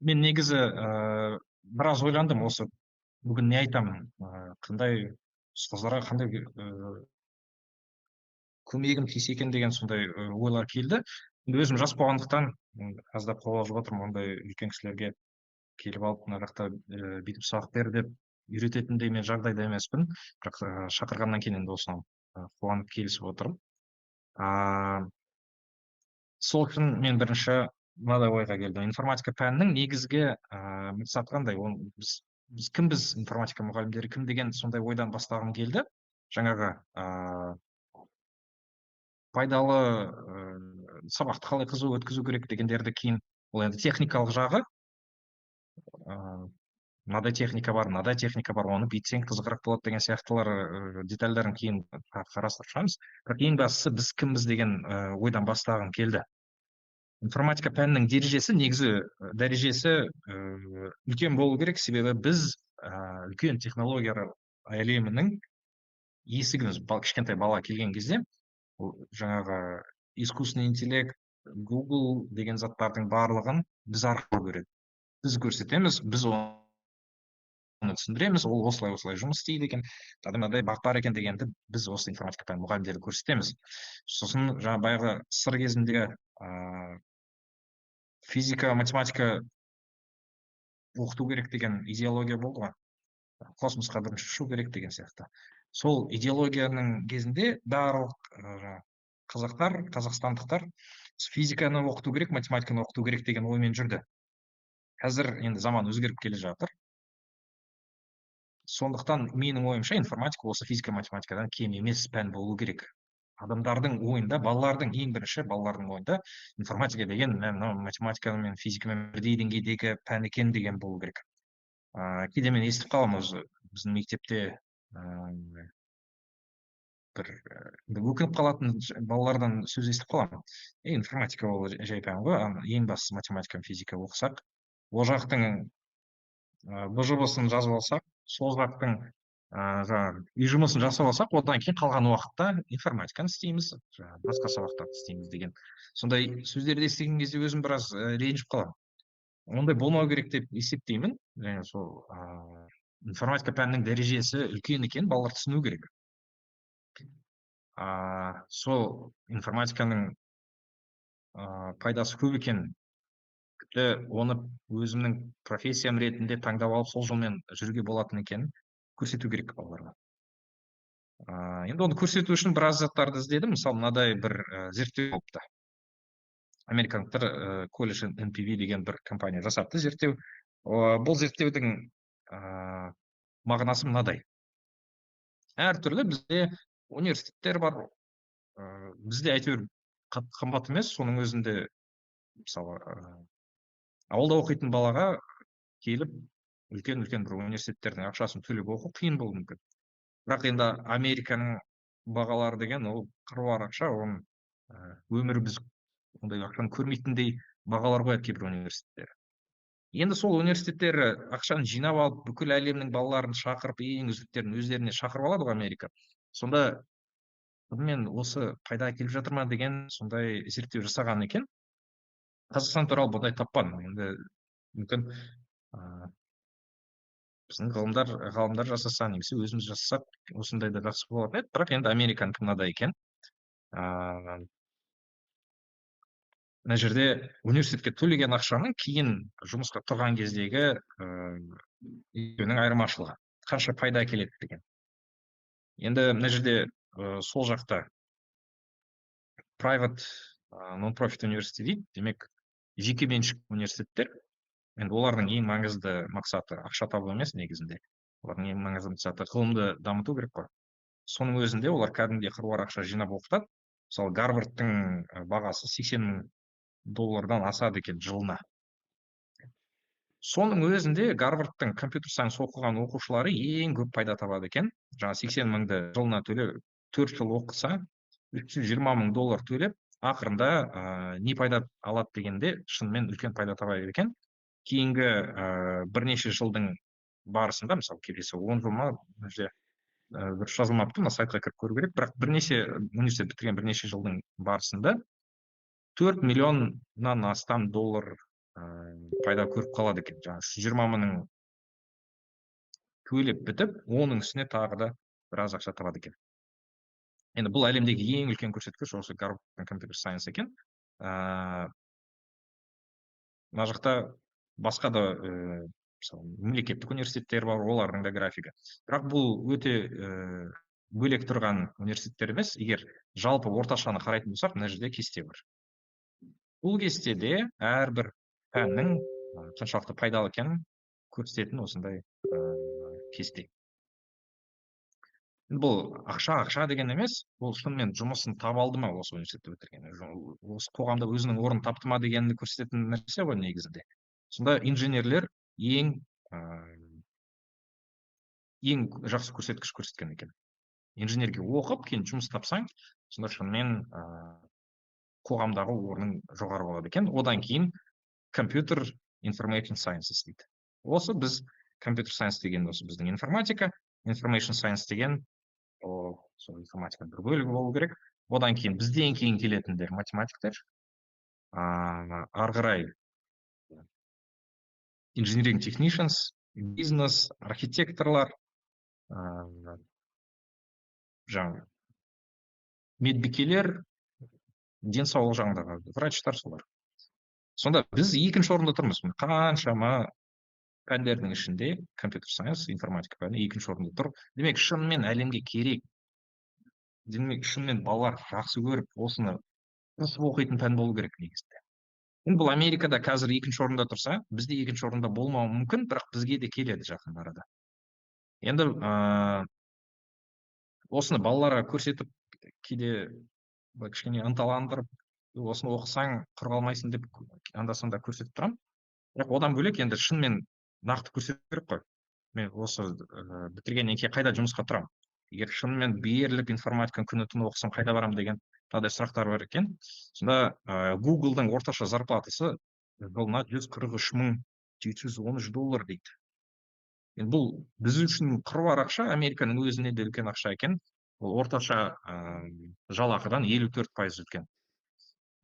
Мен негізі біраз ойландым осы бүгін не айтамын, қандай ұстаздарға қандай көмегім тисе екен деген сондай ойлар келді. Енді өзім жас болғандықтан аздап қобалжып отырмын, ондай үлкен кісілерге келіп алып мына жақта бүйтіп сабақ бер деп үйрететіндей мен жағдайда емеспін. Бірақ шақырғаннан кейін енді осыған қуанып келісіп отырмын. А, сол үшін мен бірінші мынадай ойға келдім. Информатика пәнінің негізгі мақсаты қандай? Біз кімбіз, информатика мұғалімдері кім деген сондай ойдан бастағым келді. Жаңағы пайдалы сабақты қалай қызу өткізу керек дегендерді кейін, ол енді техникалық жағы, мынадай техника бар, мынадай техника бар, оны бүйтсең қызығырақ болады деген сияқтылар детальдарын кейін қарастырып шығамыз. Бірақ ең бастысы біз кімбіз деген ойдан бастағым келді. Информатика пәнінің дәрежесі үлкен болу керек, себебі біз үлкен технологиялар әлемінің есігіміз. Кішкентай бала келген кезде жаңағы искусственный интеллект, Google деген заттардың барлығын біз арқылы көреді. Біз көрсетеміз, біз оны түсіндіреміз, ол осылай жұмыс істейді екен, мынадай бағыт бар екен дегенді біз осы информатика пән мұғалімдері көрсетеміз. Сосын жаңа баяғы сыр кезіндегі физика, математика оқыту керек деген идеология болды ғой. Космосқа бірінші ұшу керек деген сияқты. Сол идеологияның кезінде барлық қазақтар, қазақстандықтар физиканы оқыту керек, математиканы оқыту керек деген оймен жүрді. Қазір енді заман өзгеріп келе жатыр. Сондықтан менің ойымша информатика осы физика, математикадан кем емес пән болу керек. Адамдардың ойында, балалардың ойында информатика деген математика мен физикамен бірдей деңгейдегі пән екен деген болу керек. Кейде мен естіп қаламын, өзі біздің мектепте бір өкініп қалатын балалардан сөз естіп қаламын. Информатика ол жай пән ғой, ең бастысы математика мен физика оқысақ, ол жақтың БЖБ-сын жазып алсақ, сол жақтың жаңағы үй жұмысын жасап алсақ, одан кейін қалған уақытта информатиканы істейміз, басқа сабақтарды істейміз деген сондай сөздерді естіген кезде өзім біраз ренжіп қаламын. Ондай болмау керек деп есептеймін. Және сол информатика пәнінің дәрежесі үлкен екен, балалар түсіну керек. Сол информатиканың пайдасы көп екен. Оны өзімнің профессиям ретінде таңдап алып, сол жолмен жүруге болатын екенін көрсету керек балаларға. Енді оны көрсету үшін біраз заттарды іздедім. Мысалы, мынадай бір зерттеу болыпты. Американдықтар колледж NPV деген бір компания жасапты зерттеу. Бұл зерттеудің мағынасы мынадай. Әртүрлі бізде университеттер бар. Бізде әйтеуір қымбат емес, соның өзінде мысалы ауылда оқитын балаға келіп үлкен бір университеттердің ақшасын төлеп оқу қиын болуы мүмкін. Бірақ енді Американың бағалары деген ол қыруар ақша, оның өмірі біз ондай ақшаны көрмейтіндей бағалар қояды кейбір университеттер. Енді сол университеттер ақшаны жинап алып, бүкіл әлемнің балаларын шақырып, ең үздіктерін өздеріне шақырып алады ғой Америка. Сонда мен осы пайда әкеліп жатыр ма деген сондай зерттеу жасаған екен. Қазақстан туралы бұндай таппадым. Енді мүмкін біздің ғалымдар жасаса, немесе өзіміз жасасақ, осындай да жақсы болатын еді. Бірақ енді Американікі мынадай екен. Мына жерде университетке төлеген ақшаның кейін жұмысқа тұрған кездегі айырмашылығы, қанша пайда әкеледі деген. Енді мына жерде сол жақта private non-profit университет дейді. Демек, жеке меншік университеттер. Енді олардың ең маңызды мақсаты ақша табу емес негізінде. Олардың ең маңызды мақсаты ғылымды дамыту керек қой. Соның өзінде олар кәдімгідей қыруар ақша жинап оқытады. Мысалы, Гарвардтың бағасы $80,000 асады екен жылына. Соның өзінде Гарвардтың компьютер сайенс оқыған оқушылары ең көп пайда табады екен. Жаңа $80,000 жылына төлеп, 4 жыл оқыса, $320,000 төлеп, ақырында не пайда алады дегенде, шынымен үлкен пайда табады екен. Кейінгі бірнеше жылдың барысында, мысалы, келесі 10 жыл ма, бір жазылмапты, мына сайтқа кіріп көру керек, бірақ университет бітірген бірнеше жылдың барысында $4 миллионнан астам доллар пайда көріп қалады екен. Жаңағы 120 мыңын төлеп бітіп, оның үстіне тағы да біраз ақша табады екен. Енді бұл әлемдегі ең үлкен көрсеткіш осы Garvard Computer Science екен. Мына жақта басқа да мысалы мемлекеттік университеттер бар, олардың да графигі. Бірақ бұл өте бөлек тұрған университеттер емес. Егер жалпы орташаны қарайтын болсақ, мына жерде кесте бар. Бұл кестеде әрбір пәннің қаншалықты пайдалы екенін көрсететін осындай кесте. Бұл ақша деген емес, ол шынымен жұмысын таба алды ма осы университетті бітірген, осы қоғамда өзінің орнын тапты ма дегенді көрсететін нәрсе ғой негізінде. Сонда инженерлер ең жақсы көрсеткіш көрсеткен екен. Инженерге оқып, кейін жұмыс тапсаң, сонда шынымен қоғамдағы орның жоғары болады екен. Одан кейін Computer Information Sciences дейді. Осы біз Computer Science деген осы біздің информатика, Information Science деген сол информатиканың бір бөлігі болу керек. Одан кейін бізден кейін келетіндер математиктер, ары қарай engineering technicians, бизнес, архитекторлар, жаңағы медбикелер, денсаулық жағындағы врачтар солар. Сонда біз екінші орында тұрмыз. Қаншама пәндердің ішінде компьютер сайенс, информатика пәні екінші орында тұр. Демек, шынымен әлемге керек. Демек, шынымен балалар жақсы көріп, осыны қосып оқитын пән болу керек негізінде. Енді бұл Америкада қазір екінші орында тұрса, бізде екінші орында болмауы мүмкін, бірақ бізге де келеді жақын арада. Енді осыны балаларға көрсетіп, кейде кішкене ынталандырып, осыны оқысаң құр қалмайсың деп анда-санда көрсетіп тұрамын. Бірақ одан бөлек енді шынымен нақты көрсету керек қой. Мен осы бітіргеннен кейін қайда жұмысқа тұрамын? Егер шынымен беріліп информатиканы күні-түні оқысам қайда барамын деген мынадай сұрақтар бар екен. Сонда Google-дың орташа зарплатасы жылына $143,713 дейді. Енді бұл біз үшін қыруар ақша, Американың өзіне де үлкен ақша екен. Ол орташа жалақыдан 54% үлкен.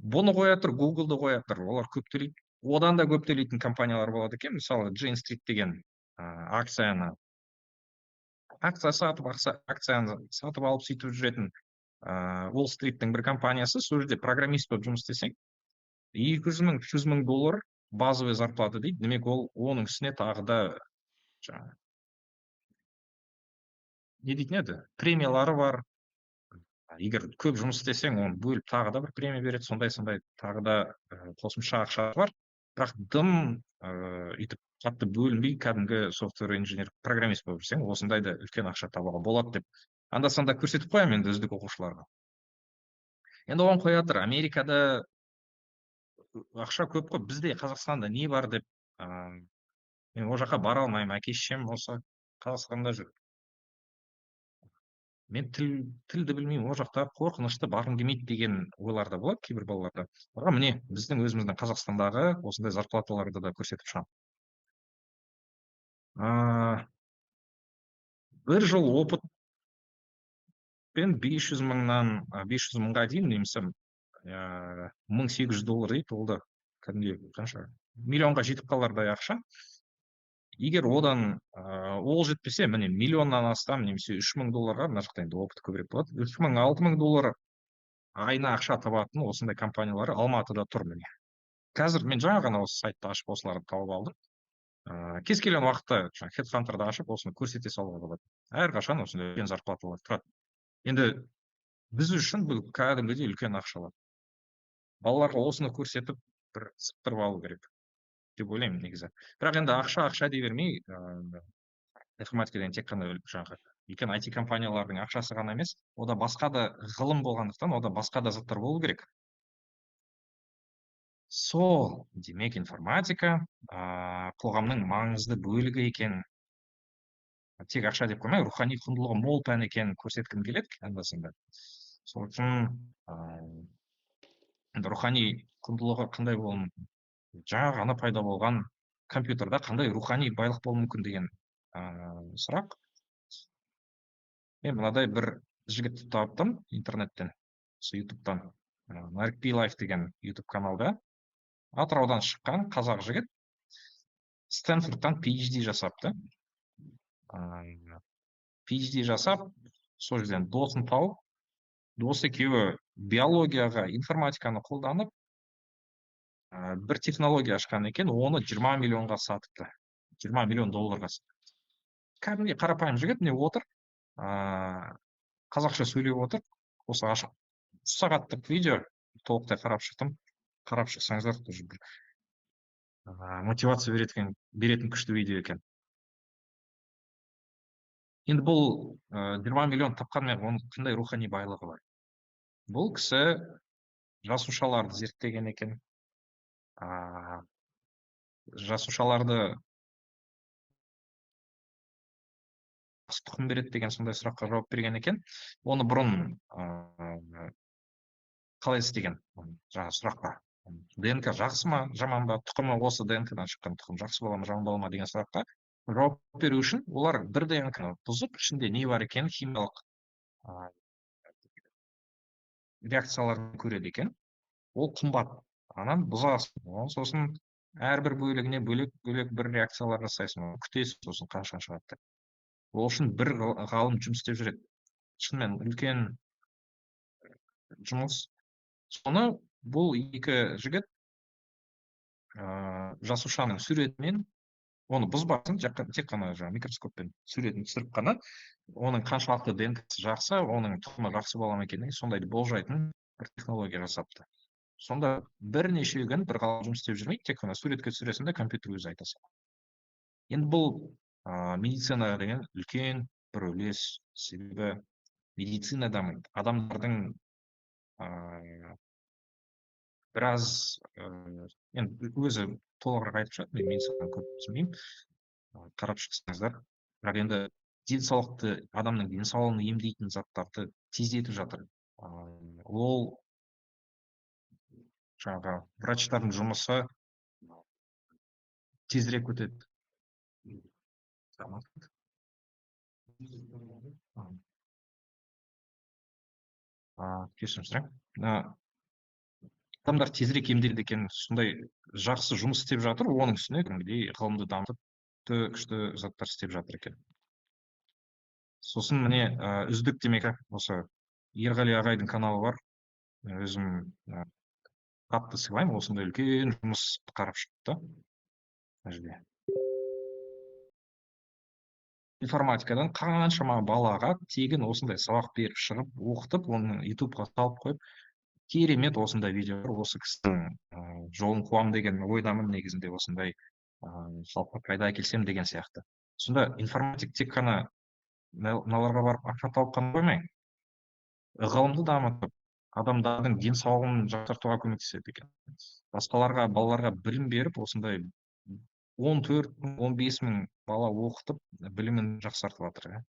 Бұны қоя тұр, Google-ды қоя тұр, олар көп төлейді. Одан да көп төлейтін компаниялар болады екен. Мысалы, Jane Street деген акцияны сатып алып сөйтіп жүретін Wall Street-тің бір компаниясы, сол жерде программист болып жұмыс істесең, $200 мың, $300 мың базовый зарплата дейді. Демек, ол оның үстіне тағы да не дейтін еді? Премиялары бар. Егер көп жұмыс істесең, оны бөліп тағы да бір премия береді, сондай тағы да қосымша ақша бар. Бірақ дым үйтіп қатты бөлінбей, кәдімгі софтвер инженер, программист болып жүрсең, осындай да үлкен ақша табуға болады деп анда-санда көрсетіп қоямын енді үздік оқушыларға. Енді оған қоя тұр, Америкада ақша көп қой, бізде Қазақстанда не бар деп, мен ол жаққа бара алмаймын, әке-шешем осы Қазақстанда жүр. Мен тілді білмеймін, ол жақта қорқынышты, барғым келмейді деген ойларда болады кейбір балаларда. Бірақ міне, біздің өзіміздің Қазақстандағы осындай зарплаталарды да көрсетіп шығамын. Бір жыл опытпен 500 мыңға дейін, немесе $1,800 дейді, ол да кәдімгі қанша миллионға жетіп қалардай ақша. Егер одан ол жетпесе, міне $1,000,000-нан астам, немесе $3,000 мына жақта енді опыт көбірек болады. $3,000, $6,000 айына ақша табатын осындай компаниялары Алматыда тұр міне. Қазір мен жаңа ғана осы сайтты ашып осыларды тауып алдым. Кез келген уақытта HeadHunter-ды ашып, осыны көрсете салуға болады. Әрқашан осындай үлкен зарплаталар тұрады. Енді біз үшін бұл кәдімгідей үлкен ақшалар. Балаларға осыны көрсетіп, бір сықтырып алу керек деп ойлаймын негізі. Бірақ енді ақша дей бермей, информатикадан тек қана жаңағы үлкен IT компаниялардың ақшасы ғана емес, ода басқа да ғылым болғандықтан, ода басқа да заттар болу керек. Сол, демек информатика қоғамның маңызды бөлігі екен. Тек ақша деп қоймай, рухани құндылығы мол пән екенін көрсеткім келеді анда-санда. Сол үшін рухани құндылығы қандай болуы мүмкін? Жаңа ғана пайда болған компьютерда қандай рухани байлық болуы мүмкін деген сұрақ. Мен мынадай бір жігітті таптым интернеттен, осы ютубтан, Нарик Билаев деген ютуб каналда. атыраудан шыққан қазақ жігіт стэнфордтан PhD жасапты. PhD жасап, сол жерден досын тауып, досы екеуі биологияға информатиканы қолданып, бір технология ашқан екен, оны 20 миллионға сатыпты. 20 миллион долларға сатыпты. Кәдімгі қарапайым жігіт не отыр, қазақша сөйлеп отыр. Осы ашық 3 сағаттық видео толықтай қарап шықтым. Қарап шықсаңыздар, тоже бір мотивация беретін күшті видео екен. Енді бұл 20 миллион тапқанмен оның қандай рухани байлығы бар? Бұл кісі жасушаларды зерттеген екен. Жасушаларды тұқым береді деген сондай сұраққа жауап берген екен. Оны бұрын қалай істеген? Жаңа сұраққа. ДНК жақсы ма, жаман ба? Тұқымы осы ДНК-дан шыққан тұқым жақсы бола ма, жаман бола ма деген сұраққа жауап беру үшін олар бір ДНК-ны бұзып, ішінде не бар екенін химиялық реакцияларын көреді екен. Ол қымбат. Анан бұзасың. Сосын әрбір бөлігіне бөлек бір реакциялар жасайсың. Күтесің, сосын қанша шығады. Ол үшін бір ғалым жұмыс істеп жүреді. Шынымен үлкен жұмыс. Соны бұл екі жігіт жасушаның суретімен, оны бұзбасын, тек қана микроскоппен суретін түсіріп қана, оның қаншалықты ДНК-сы жақсы, оның тұқымы жақсы бола ма екенін сондайды болжайтын бір технология жасапты. Сонда бірнеше күн бір ғалым жұмыс істеп жүрмейді, тек қана суретке түсіресің де компьютер өзі айта салады. Енді бұл медицинаға деген үлкен бір үлес, себебі медицина дамиды. Адамдардың біраз енді өзі толығырақ айтып шығады, мен медицинаны көп түсінбеймін, қарап шықсаңыздар. Бірақ енді денсаулықты, адамның денсаулығын емдейтін заттарды тездетіп жатыр. Ол жаңағы врачтардың жұмысы тезірек өтеді. Кешірім сұраймын. Адамдар тезірек емделеді екен, сондай жақсы жұмыс істеп жатыр, оның үстіне кәдімгідей ғылымды дамытып күшті заттар істеп жатыр екен. Сосын міне үздік демек осы Ерғали ағайдың каналы бар. Өзім қатты сыйлаймын, осындай үлкен жұмыс қарап шықты. Информатикадан қаншама балаға тегін осындай сабақ беріп шығып, оқытып, оны ютубқа салып қойып, керемет осындай видеолар, осы кісінің жолын қуам деген ойдамын, негізінде осындай халыққа пайда әкелсем деген сияқты. Сонда информатик тек қана мыналарға барып ақша тауып қана қоймай, ғылымды дамытып, адамдардың денсаулығын жақсартуға көмектеседі екен. Басқаларға, балаларға білім беріп, осындай 14-15 мың бала оқытып, білімін жақсартып жатыр.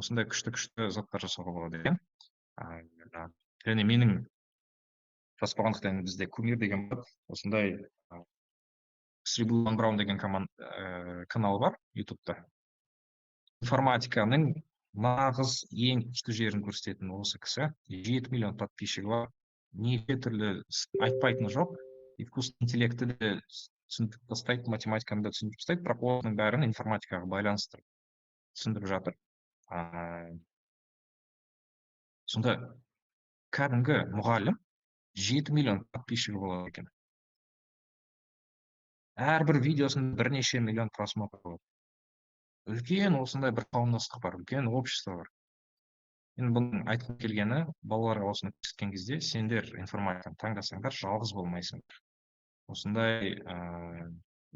Осындай күшті заттар жасауға болады екен. Және менің жаспағандықтан бізде кумир деген бар, осындай Срибулан Браун деген канал бар ютубта. Информатиканың нағыз ең күшті жерін көрсететін осы кісі. 7 миллион подписчигі бар. Неше түрлі айтпайтыны жоқ. Искусственный интеллектті де түсіндіріп тастайды, математиканы да түсіндіріп тастайды, бірақ осының бәрін информатикаға байланыстырып түсіндіріп жатыр. Сонда кәдімгі мұғалім 7 миллион подписчигі болады екен. Әрбір видеосын бірнеше миллион просмотр болады. Үлкен осындай бір қауымдастық бар, үлкен общество бар. Енді бұның айтқым келгені, балаларға осыны көрсеткен кезде, сендер информатиканы таңдасаңдар, жалғыз болмайсыңдар. Осындай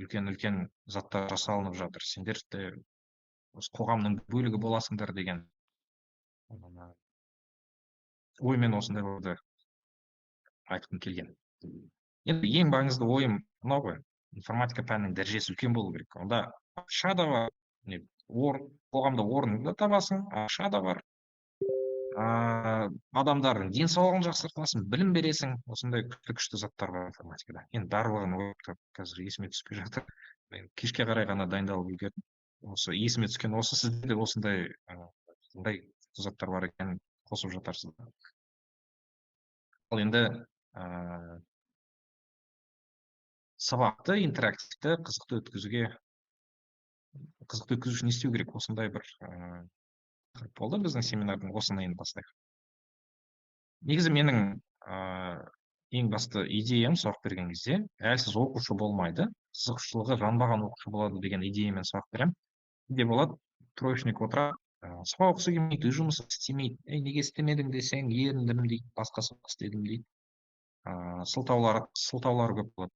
үлкен заттар жасалынып жатыр. Сендер де осы қоғамның бөлігі боласыңдар деген оймен осындайларды айтқым келген. Енді ең маңызды ойым мынау ғой, информатика пәнінің дәрежесі үлкен болу керек. Онда ақша да бар, қоғамда орныңды да табасың, ақша да бар. Адамдардың денсаулығын жақсартасың, білім бересің, осындай күшті заттар бар информатикада. Енді барлығын қазір есіме түспей жатыр. Мен кешке қарай ғана дайындалып үлгердім. Осы есіме түскен осы, сізде де осындай заттар бар екенін қосып жатарсыз. Ал енді сабақты интерактивті қызықты өткізу үшін не істеу керек, осындай бір болды біздің семинардың осындай бастайық. Негізі менің ең басты идеям сабақ берген кезде, әлсіз оқушы болмайды, қызығушылығы жанбаған оқушы болады деген идеямен сабақ беремін. Не болады, троечник отырады, сабақ оқығысы келмейді, жұмыс істемейді. Неге істемедің десең, еріндім дейді, басқа сабақ істедім дейді. Сылтаулар көп болады.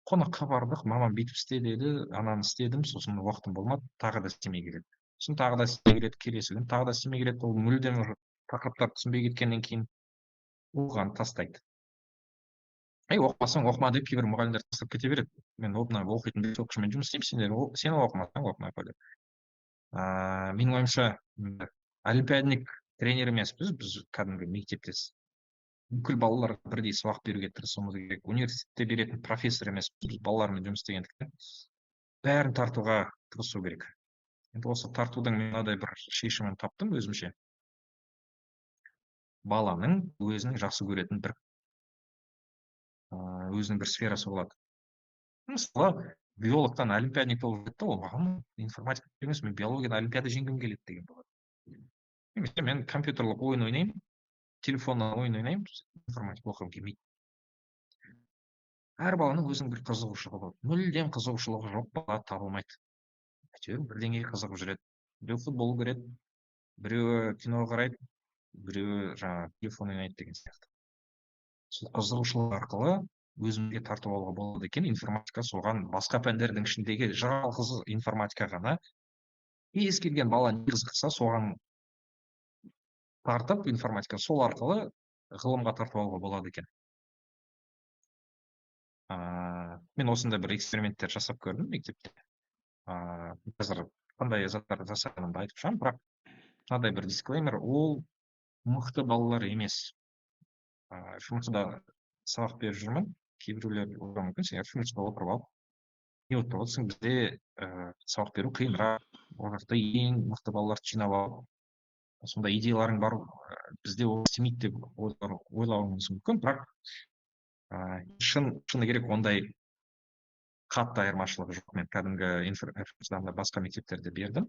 Қонаққа бардық, мамам бүйтіп істе деді, ананы істедім, сосын уақытым болмады, тағы да істемей келеді. Сосын тағы да істемей келеді, келесі күні тағы да істемей келеді. Ол мүлдем тақырыптарды түсінбей кеткеннен кейін оқығанды тастайды. Оқымасаң оқыма деп кейбір мұғалімдер тастап кете береді. Мен оқитын бес оқушымен жұмыс істеймін, сен оқымасаң оқымай қой деп. Менің ойымша, олимпиадник тренер емеспіз, біз кәдімгі мектепте бүкіл балалар бірдей сабақ беруге тырысуымыз керек. Университетте беретін профессор емес, біз балалармен жұмыс істегендіктен бәрін тартуға тырысу керек. Енді осы тартудың мен мынадай бір шешімін таптым өзімше. Баланың өзінің жақсы көретін өзінің бір сферасы болады. Мысалы, биологтан олимпиадник болып кетті, ол маған информатика емес, мен биологияда олимпиада жеңгім келеді деген болады. Немесе мен компьютерлік ойын ойнаймын, телефоннан ойын ойнаймын, информатика оқығым келмейді. Әр баланың өзінің бір қызығушылығы болады. Мүлдем қызығушылығы жоқ бала табылмайды. Әйтеуір бірдеңеге қызығып жүреді. Біреу футбол көреді, біреуі кино қарайды, біреуі жаңағы телефон ойнайды деген сияқты. Сол қызығушылық арқылы өзімізге тартып алуға болады екен. Информатика соған, басқа пәндердің ішіндегі жалғыз информатика ғана, кез келген бала не қызықса соған тартып, информатика сол арқылы ғылымға тартып алуға болады екен. Мен осындай бір эксперименттер жасап көрдім мектепте. Қазір қандай заттар жасағанымды айтып шығамын, бірақ мынадай бір дисклеймер, ол мықты балалар емес. Жұмысында сабақ беріп жүрмін, кейбіреулер ойлауы мүмкін, сен жұмысқа отырып алып не отырып отырсың, бізде сабақ беру қиынырақ, ол жақта ең мықты балаларды жинап алып, сондай идеяларың бар, бізде ол істемейді деп ойлауыңыз мүмкін, бірақ шыны керек ондай қатты айырмашылығы жоқ. Мен кәдімгі басқа мектептерде бердім.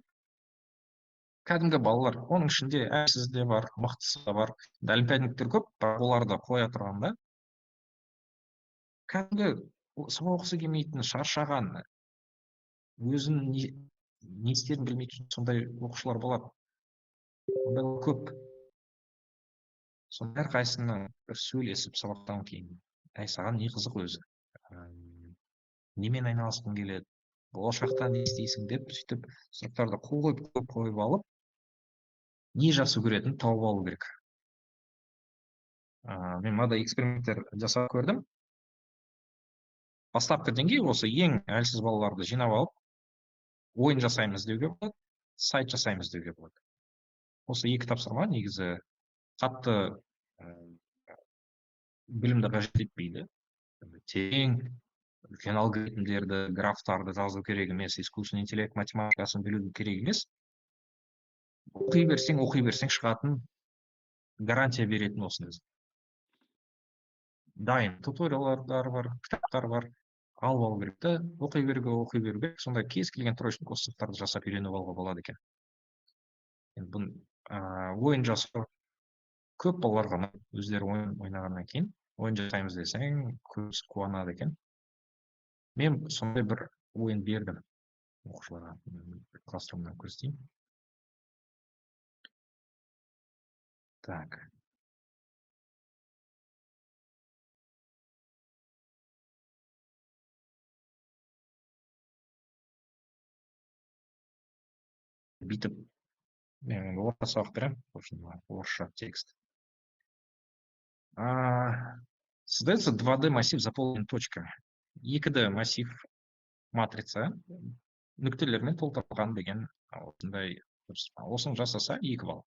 Кәдімгі балалар, оның ішінде әлсіз де бар, мықтысы да бар. Олимпиадниктер көп, бірақ оларды қоя тұрғанда кәдімгі сабақ оқығысы келмейтін, шаршаған, өзін не істерін білмейтін сондай оқушылар болады. Ондай көп. Соның әрқайсысына сөйлесіп сабақтан кейін, саған не қызық өзі? Немен айналысқың келеді? Болашақта не істейсің деп, сөйтіп сұрақтарды қойып алып, не жақсы көретінін тауып алу керек. Мен мынадай эксперименттер жасап көрдім. Бастапқы деңгей осы ең әлсіз балаларды жинап алып, ойын жасаймыз деуге болады, сайт жасаймыз деуге болады. Осы екі тапсырма негізі қатты білімді қажет етпейді. Тең үлкен алгоритмдерді, графтарды жазу керек емес, искусственный интеллект математикасын білу керек емес. Оқи берсең шығатын гарантия беретін осыны. Дайын туториалдар бар, кітаптар бар, алып алу керек та, оқи беруге, сонда кез келген троечник осы заттарды жасап үйреніп алуға болады екен. Енді бұны ойын жасау көп балалар ғана өздері ойын ойнағаннан кейін, ойын жасаймыз десең, көбісі қуанады екен. Мен сондай бір ойын бердім оқушыларға, классрумнан көрсетейін. Так. Бүйтіп, мен орта сабақ беремін, орысша текст. Создается 2D массив, заполнен точками. 2D массив матрица нүктелермен толтырылған деген осындай. Осыны жасаса 2 балл.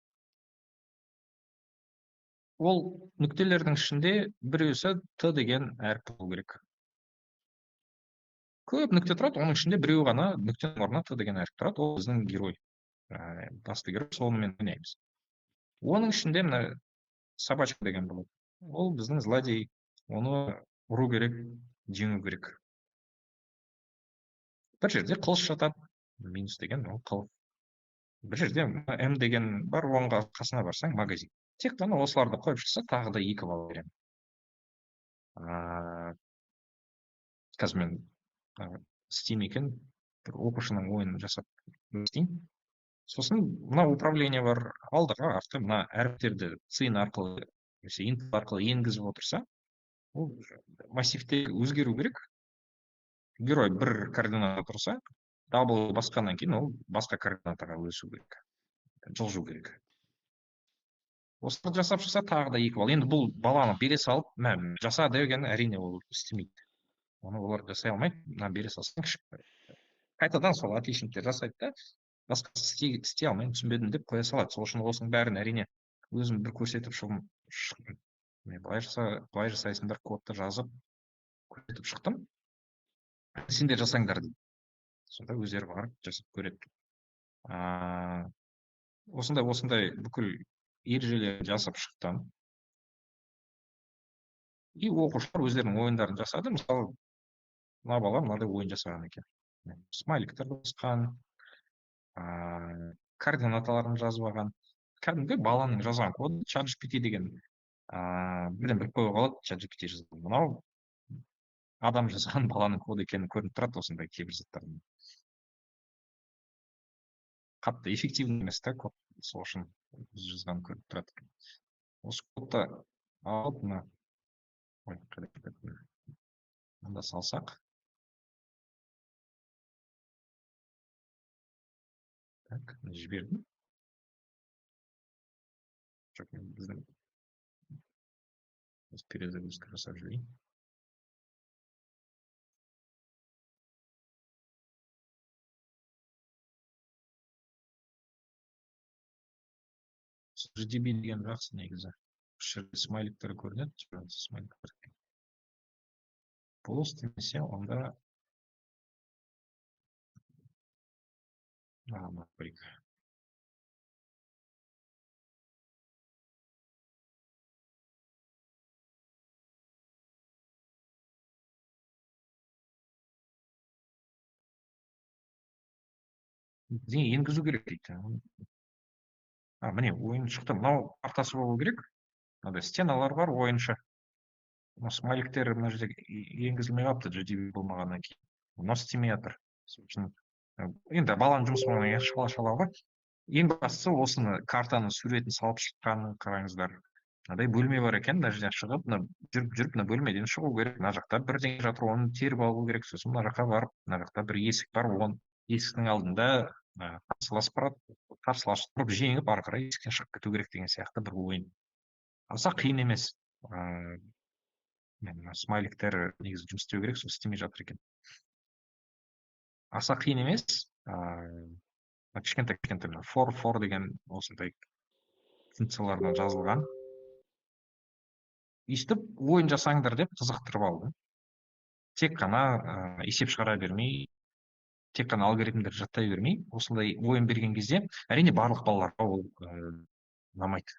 Ол нүктелердің ішінде біреусі Т деген әріп болу керек. Көп нүкте тұрады, оның ішінде біреу ғана нүктенің орнына Т деген әріп тұрады, ол біздің герой. Басты герой, сонымен ойнаймыз. Оның ішінде мына собачка деген болады. Ол біздің злодей. Оны ұру керек. жеңу керек. Бір жерде қылыш жатады. Минус деген ол қыл. Бір жерде М деген бар, оңға қасына барсаң магазин. Тек қана осыларды қойып шықса, тағы да 2 балл беремін. Қазір мен Steam екен, бір оқушының ойынын жасап істеймін. Сосын мына управление бар, алдыға артқа мына әріптерді циін арқылы немесе input арқылы енгізіп отырса, ол массивте өзгеру керек. Герой бір координатада тұрса, дабл басқаннан кейін ол басқа координатаға өсу керек, жылжу керек. Осыны жасап шықса, тағы да 2 балл. Енді бұл баланы бере салып, мә жаса деген әрине ол істемейді. Оны олар жасай алмайды. Мына бере салсаң, қайтадан сол отличниктер жасайды да, басқа істей алмаймын, түсінбедім деп қоя салады. Сол үшін осының бәрін әрине өзім бір көрсетіп шықтым. Былай жасайсыңдар, кодты жазып көрсетіп шықтым. Сендер жасаңдар дейді. Сонда өздері барып жасап көреді. Осындай бүкіл ережелерін жасап шықтым. И оқушылар өздерінің ойындарын жасады. Мысалы, мына бала мынадай ойын жасаған екен. Смайликтер қосқан, координаталарын жазып алған. Кәдімгі баланың жазған коды ChatGPT деген бірден біліп қоюға болады, ChatGPT жазған. Мынау адам жазған баланың коды екені көрініп тұрады осындай кейбір заттардың. Қатты эффективный емес та код, сол үшін жазған көрініп тұрады. Осы кодты алып мына мында салсақ. Так, жібердім. Жоқ, мен біздің перезагрузка жасап жүрейін. GDB деген жақсы негізі. Үш жерде смайликтер көрінеді, смайликтер. Бұл істемесе, онда көрейік. Енгізу керек дейді. Міне, ойын шықты. Мынау партасы болу керек. Мынандай стеналар бар, ойыншы. Смайликтер мына жерде енгізілмей қалыпты, GDB болмағаннан кейін. Мынау істемей жатыр. Енді баланың жұмысы болғаннан кейін шала-шалауға. Ең бастысы осыны картаның суретін салып шыққанын қараңыздар. Мынадай бөлме бар екен, мына жерден шығып, жүріп мына бөлмеден шығу керек. Мына жақта бірдеңе жатыр, оны теріп алу керек. Сосын мына жаққа барып, мына жақта бір есік бар, оны есіктің алдында қарсылас тұрып жеңіп, ары қарай есіктен шығып кету керек деген сияқты бір ойын. Аса қиын емес. Смайликтер негізі жұмыс істеу керек, сол істемей жатыр екен. Аса қиын емес. Кішкентай for деген осындай функциялардан жазылған. Өйстіп ойын жасаңдар деп қызықтырып алды. Тек қана есеп шығара бермей, тек қана алгоритмдер жаттай бермей, осындай ойын берген кезде, әрине барлық балаларға ол ұнамайды.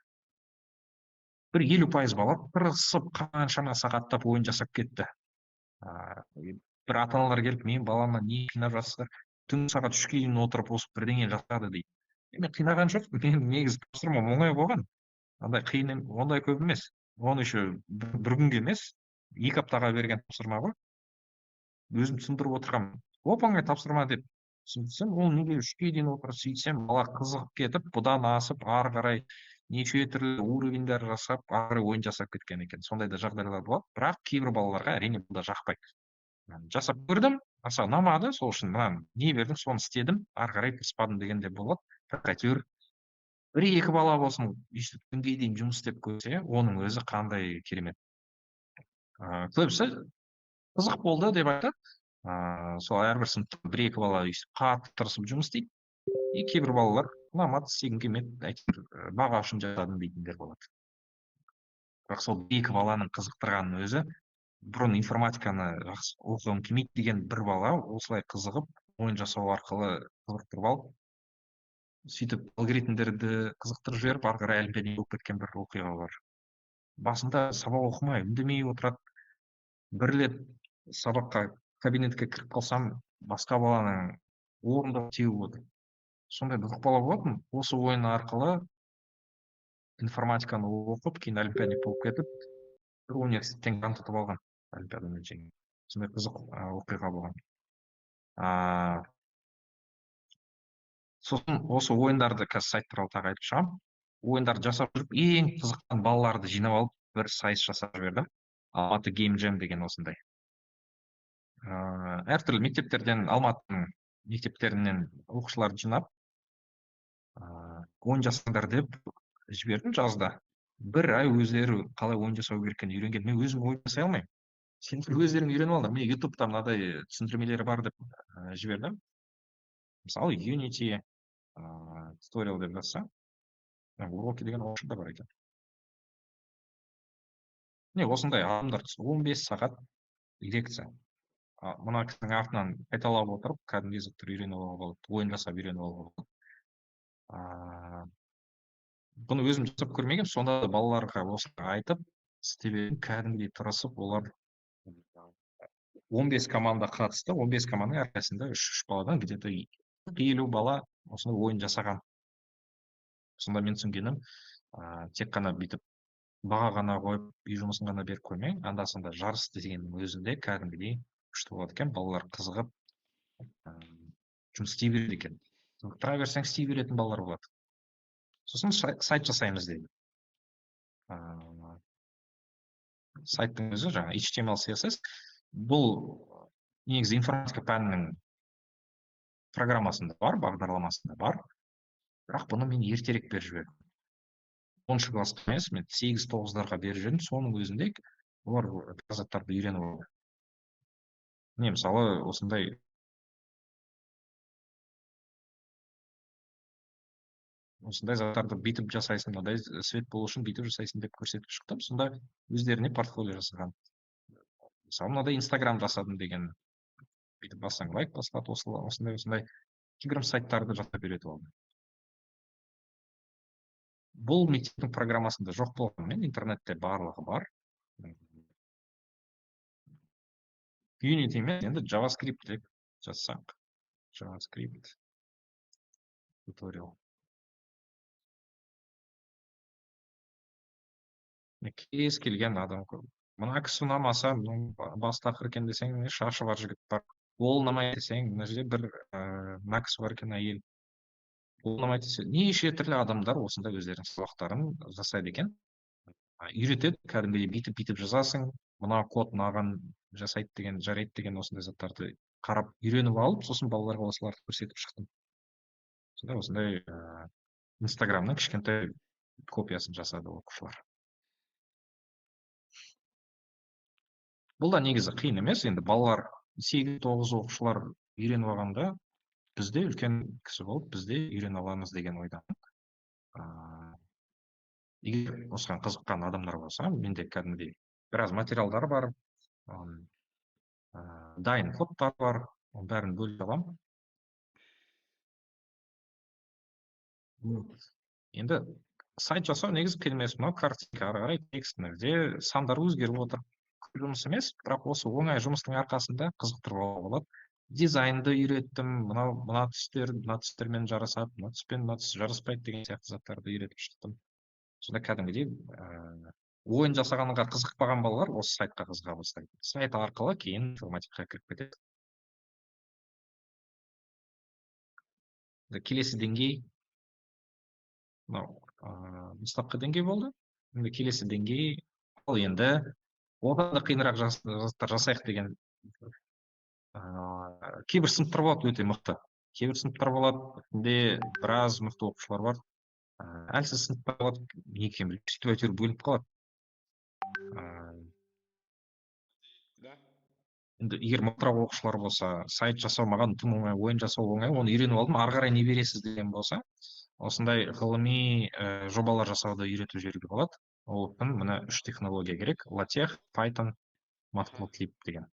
Бір 50% бала тырысып қаншама сағаттап ойын жасап кетті. Бір ата-аналар келіп, мен балама не қинап жатсыздар? Түнгі сағат 3-ке дейін отырып осы бірдеңе жасады дейді. Мен қинаған жоқ, мен негізі тапсырмам оңай болған. Ондай қиын, ондай көп емес. Оны еще бір күнге емес, 2 аптаға берген тапсырма ғой. Өзім түсіндіріп отырғанмын. Оп-оңай тапсырма деп түсіндірсем, ол неге 3-ке дейін отырып сөйтсем, бала қызығып кетіп, бұдан асып, ары қарай неше түрлі уровеньдер жасап, ары қарай ойын жасап кеткен екен. Сондай да жағдайлар болады. Бірақ кейбір балаларға әрине бұл да жақпайды. Жасап көрдім, аса ұнамады, сол үшін мынаны не бердің, соны істедім, ары қарай тырыспадым деген де болады. Бірақ әйтеуір бір-екі бала болсын, өйстіп күнге дейін жұмыс істеп көрсе, оның өзі қандай керемет. Көбісі қызық болды деп айтады. Сол әрбір сыныпта бір-екі бала өйстіп қатты тырысып жұмыс істейді. И кейбір балалар ұнамады, істегім келмеді, әйтеуір баға үшін жасадым дейтіндер болады. Бірақ сол екі баланың қызықтырғанының өзі, бұрын информатиканы жақсы оқығым келмейді деген бір бала осылай қызығып, ойын жасау арқылы қызықтырып алып, сөйтіп алгоритмдерді қызықтырып жіберіп, ары қарай олимпиада болып кеткен бір оқиға бар. Басында сабақ оқымай, үндемей отырады. Бір рет сабаққа кабинетке кіріп қалсам басқа баланың орындығы теуіп отыр. Сондай бұзық бала болатын. Осы ойын арқылы информатиканы оқып, кейін олимпиадник болып кетіп, бір университеттен грант ұтып алған. Олимпиадамен жеңіп. Сондай қызық оқиға болған. Сосын осы ойындарды қазір сайт туралы тағы айтып шығамын. Ойындарды жасап жүріп, ең қызыққан балаларды жинап алып, бір сайыс жасап жібердім. Алматы Game Jam деген осындай. Әртүрлі мектептерден, Алматының мектептерінен оқушыларды жинап, ойын жасаңдар деп жібердім жазда. Бір ай өздері қалай ойын жасау керек екенін үйренген. Мен өзім ойын жасай алмаймын. Сендер өздерің үйреніп алыңдар. Міне ютубта мынадай түсіндірмелері бар деп жібердім. Мысалы Unity туториал деп жазса, уроки деген орысшада бар екен. Не осындай адамдар 15 сағат лекция. Мына кісінің артынан қайталап отырып, кәдімгі езіктер үйреніп алуға болады, ойын жасап үйреніп алуға болады. Бұны өзім жасап көрмегенмін, сонда да балаларға осыны айтып, істеп едім, кәдімгідей тырысып, олар 15 команда қатысты, 15 команданың әрқайсында 3 баладан где-то 50 бала осындай ойын жасаған. Сонда мен түсінгенім, тек қана бүйтіп баға ғана қойып, үй жұмысын ғана беріп қоймай, анда-санда жарыс дегеннің өзінде кәдімгідей күшті болады екен, балалар қызығып жұмыс істей береді екен. Тұра берсең істей беретін балалар болады. Сосын сайт жасаймыз деді. Сайттың өзі жаңа HTML, CSS. Бұл негізі информатика пәнінің программасында бар, бағдарламасында бар. Бірақ бұны мен ертерек беріп жібердім. 10-шы класқа емес, мен 8-9-дарға беріп жібердім. Соның өзінде олар заттарды үйреніп алды. Не мысалы осындай заттарды бүйтіп жасайсың, мынадай свет болу үшін бүйтіп жасайсың деп көрсетіп шықтым. Сонда өздеріне портфолио жасаған. Мысалы мынадай Instagram жасадым деген, бүйтіп бассаң лайк басылады, осындай кішігірім сайттарды жасап үйретіп алдым. Бұл мектептің программасында жоқ болғанымен интернетте барлығы бар. Unity мен енді JavaScript деп жазсақ, JavaScript туториал. Кез келген адам көп. Мына кісі ұнамаса, бас тақыр екен десең, шашы бар жігіт бар. Ол ұнамайды десең, мына жерде бір мына кісі бар екен, әйел. Ол ұнамайды десе, неше түрлі адамдар осында өздерінің сабақтарын жасайды екен. Үйретеді, кәдімгідей бүйтіп жазасың, мына код мынаған жасайды деген, жарайды деген осындай заттарды қарап үйреніп алып, сосын балаларға осыларды көрсетіп шықтым. Сонда осындай Инстаграмның кішкентай копиясын жасады оқушылар. Бұл да негізі қиын емес, енді балалар 8-9 оқушылар үйреніп алғанда, бізде үлкен кісі болып, бізде үйреніп аламыз деген ойдамын. Егер осыған қызыққан адамдар болса, менде кәдімгідей біраз материалдар бар, дайын кодтар бар, оның бәрін бөліп аламын. Енді сайт жасау негізі қиын емес, мынау картинка, ары қарай текст, мына жерде сандар өзгеріп отыр. Көп жұмыс емес, бірақ осы оңай жұмыстың арқасында қызықтыруға болады. Дизайнды үйреттім, мына түстермен жарасады, мына түспен мына түс жараспайды деген сияқты заттарды үйретіп шықтым. Сонда кәдімгідей ойын жасағанға қызықпаған балалар осы сайтқа қызыға бастайды. Сайт арқылы кейін информатикаға кіріп кетеді. Келесі деңгей, мынау бастапқы деңгей болды. Енді келесі деңгей, ал енді одан да қиынырақ заттар жасайық деген. Кейбір сыныптар болады өте мықты. Кейбір сыныптар болады, біраз мықты оқушылар бар. Әлсіз сыныптар болады, не екенін білмеймін, сөйтіп әйтеуір бөлініп қалады. Енді егер мықтырақ оқушылар болса, сайт жасау маған тым оңай, ойын жасау оңай, оны үйреніп алдым, ары қарай не бересіз деген болса, осындай ғылыми жобалар жасауды үйретіп жіберуге болады. Ол үшін мына 3 технология керек: LaTeX, Python, Matplotlib деген.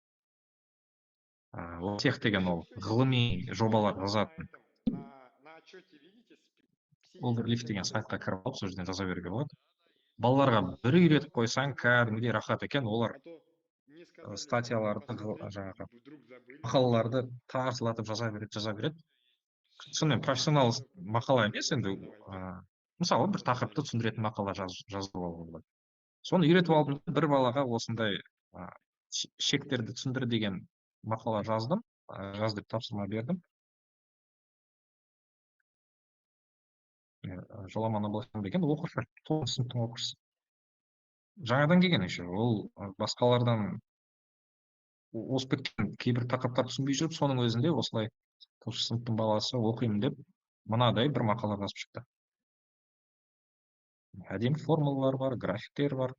LaTeX деген ол ғылыми жобалар жазатын. Olderleaf деген сайтқа кіріп алып, сол жерден жаза беруге болады. Балаларға бір үйретіп қойсаң, кәдімгідей рахат екен. Олар статьяларды жаңағы мақалаларды тарсылатып жаза береді. Сонымен профессионал мақала емес енді, мысалы бір тақырыпты түсіндіретін мақала жазып алуға болады. Соны үйретіп алдым да, бір балаға осындай шектерді түсіндір деген мақала жаздым. Жаз деп тапсырма бердім. Жоламан Абылайхан деген оқушы, 9 сыныптың оқушысы. Жаңадан келген еще, ол басқалардан озып кеткен кейбір тақырыптар түсінбей жүріп, соның өзінде осылай 9 сыныптың баласы оқимын деп мынадай бір мақала жазып шықты. Әдемі формулалар бар, графиктер бар.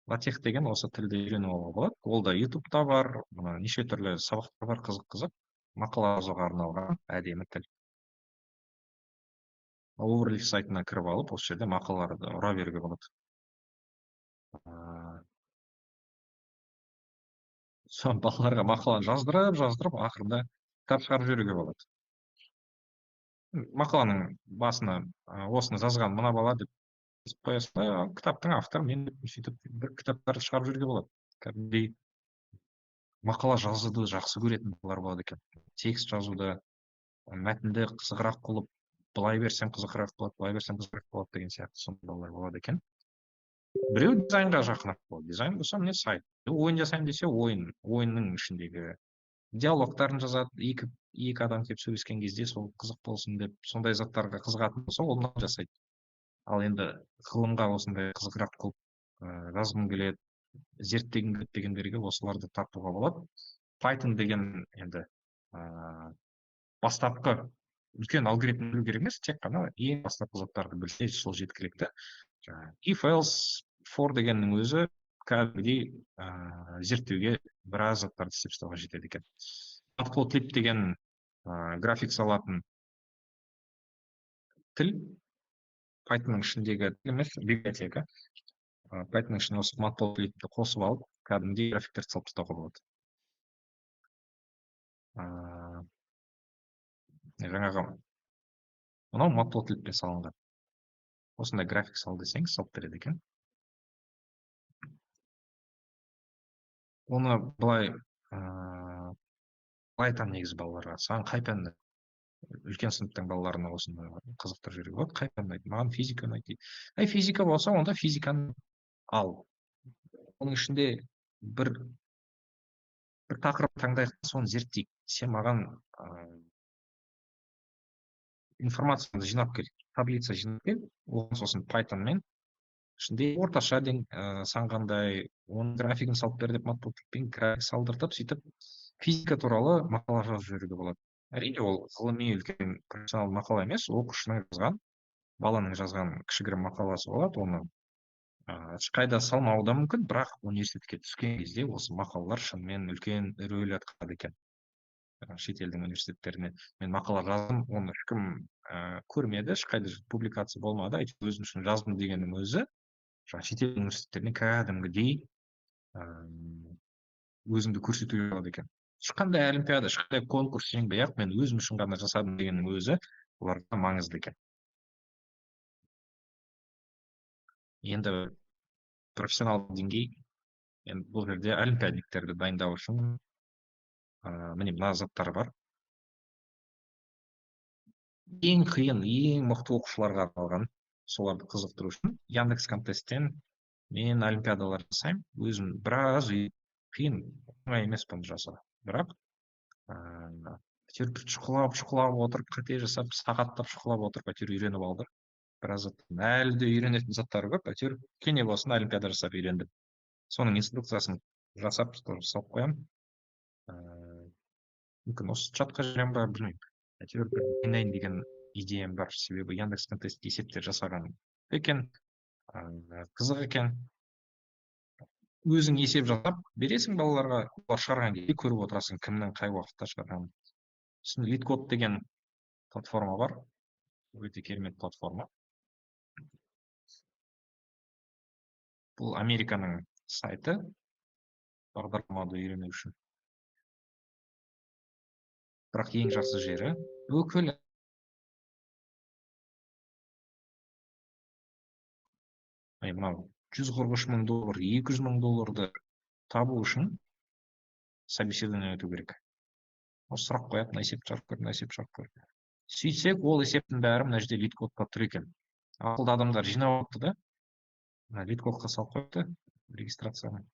латех деген осы тілді үйреніп алуға болады. Ол да ютубта бар, неше түрлі сабақтар бар, қызық мақала жазуға арналған әдемі тіл. Оверлиф сайтына кіріп алып, осы жерде мақалаларды ұра беруге болады. Соны балаларға мақаланы жаздырып, ақырында кітап шығарып жіберуге болады. Мақаланың басына осыны жазған мына бала деп жазып қоясың да, кітаптың авторы мен деп, сөйтіп бір кітаптарды шығарып жіберуге болады. Кәдімгідей мақала жазуды жақсы көретін балалар болады екен. Текст жазуды, мәтінді қызығырақ қылып, былай берсем қызығырақ болады, былай берсем қызығырақ болады деген сияқты сондай балалар болады екен. Біреу дизайнға жақынырақ болады. Дизайн болса міне сайт. Ойын жасаймын десе ойынның ішіндегі диалогтарын жазады. Екі адам келіп сөйлескен кезде сол қызық болсын деп, сондай заттарға қызығатын болса, ол мынаны жасайды. Ал енді ғылымға осындай қызығырақ қылып жазғым келеді, зерттегім келеді дегендерге осыларды тартуға болады. Python деген енді бастапқы үлкен алгоритм білу керек емес, тек қана ең бастапқы заттарды білсе сол жеткілікті. If else for дегеннің өзі кәдімгідей зерттеуге біраз заттарды істеп тастауға жетеді екен. Matplotlib деген график салатын тіл, Pythonның ішіндегі тіл емес, библиотека. Pythonның ішіне осы Matplotlibті қосып алып, кәдімгідей графиктерді салып тастауға болады. Жаңағы мынау Matplotlibпен салынған. Осындай график сал десең, салып береді екен. Оны былай айтамын негізі балаларға. Саған қай пән үлкен сыныптың балаларына осыны қызықтырып жіберуге болады? Қай пән ұнайды? Маған физика ұнайды дейді. Физика болса, онда физиканы ал. Оның ішінде бір тақырып таңдайық, соны зерттейік. Сен маған информацияны жинап кел, таблица жинап кел, оған сосын Pythonмен ішінде орташа сан қандай, оның графигін салып бер деп Matplotlibпен график салдыртып, сөйтіп физика туралы мақала жазып жіберуге болады. Әрине, ол ғылыми үлкен профессионал мақала емес, оқушының жазған, баланың жазған кішігірім мақаласы болады. Оны ешқайда салмауы да мүмкін, бірақ университетке түскен кезде осы мақалалар шынымен үлкен рөл атқарады екен. Шетелдің университеттеріне мен мақала жаздым, оны ешкім көрмеді, ешқайда публикация болмады, әйтеуір өзім үшін жаздым дегеннің өзі шетел университеттеріне кәдімгідей өзіңді көрсетуге болады екен. Ешқандай олимпиада, ешқандай конкурс жеңбей ақ, мен өзім үшін ғана жасадым дегеннің өзі оларға маңызды екен. Енді профессионал деңгей, енді бұл жерде олимпиадниктерді дайындау үшін міне мына заттар бар. Ең қиын, ең мықты оқушыларға арналған, соларды қызықтыру үшін Яндекс Контесттен мен олимпиадалар жасаймын. Өзім біраз қиын, оңай емес бұны жасау. Бірақ әйтеуір шұқылап отырып, қате жасап, сағаттап шұқылап отырып, әйтеуір үйреніп алдым. Біраз әлі де үйренетін заттар көп, әйтеуір кене болсын олимпиада жасап үйрендім. Соның инструкциясын жасап салып қоямын. Мүмкін осы чатқа жіберемін ба, білмеймін. Әйтеуір бір дайындайын деген идеям бар, себебі Яндекс Контест есептер жасаған екен, қызық екен. Өзің есеп жасап бересің балаларға, олар шығарған кезде көріп отырасың кімнің қай уақытта шығарғанын. Сосын LeetCode деген платформа бар, өте керемет платформа. Бұл Американың сайты, бағдарламауды үйрену үшін. Бірақ ең жақсы жері бүкіл мынау $143,000, $200,000 табу үшін собеседование өту керек. осы сұрақ қояды, мына есепті шығарып көр, мына есепті шығарып көр. Сөйтсек ол есептің бәрі мына жерде лид кодта тұр екен. Ақылды адамдар жинап алыпты да мына лид кодқа салып қойыпты регистрацияны.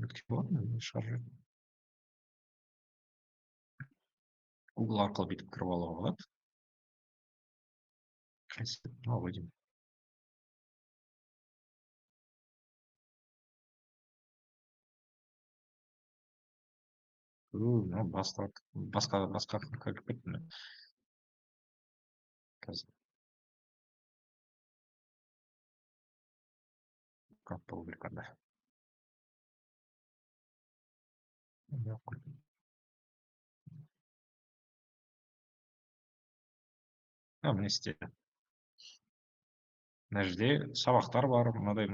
өткен болатын шығарып жүреді. Google арқылы бүйтіп кіріп алуға болады. Қайсы мынау ғой деймін. мынау басқа кіріп кеттім мен қазір. Как болу керек анда. Мына істеді. Мына жерде сабақтар бар, мынадай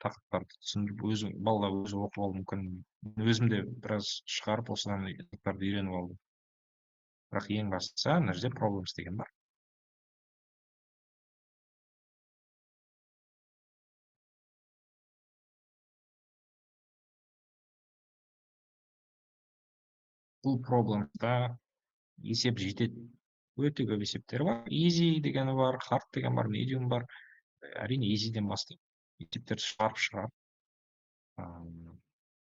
тақырыптарды түсіндіріп, балалар өзі оқып алуы мүмкін. Өзім де біраз шығарып осыдан тақырыптарды үйреніп алдым. Бірақ ең бастысы мына жерде problems деген бар. Бұл проблемда есеп жетеді. Өте көп есептер бар. Easy дегені бар, hard деген бар, medium бар. Әрине easy'ден бастап есептерді шығарып.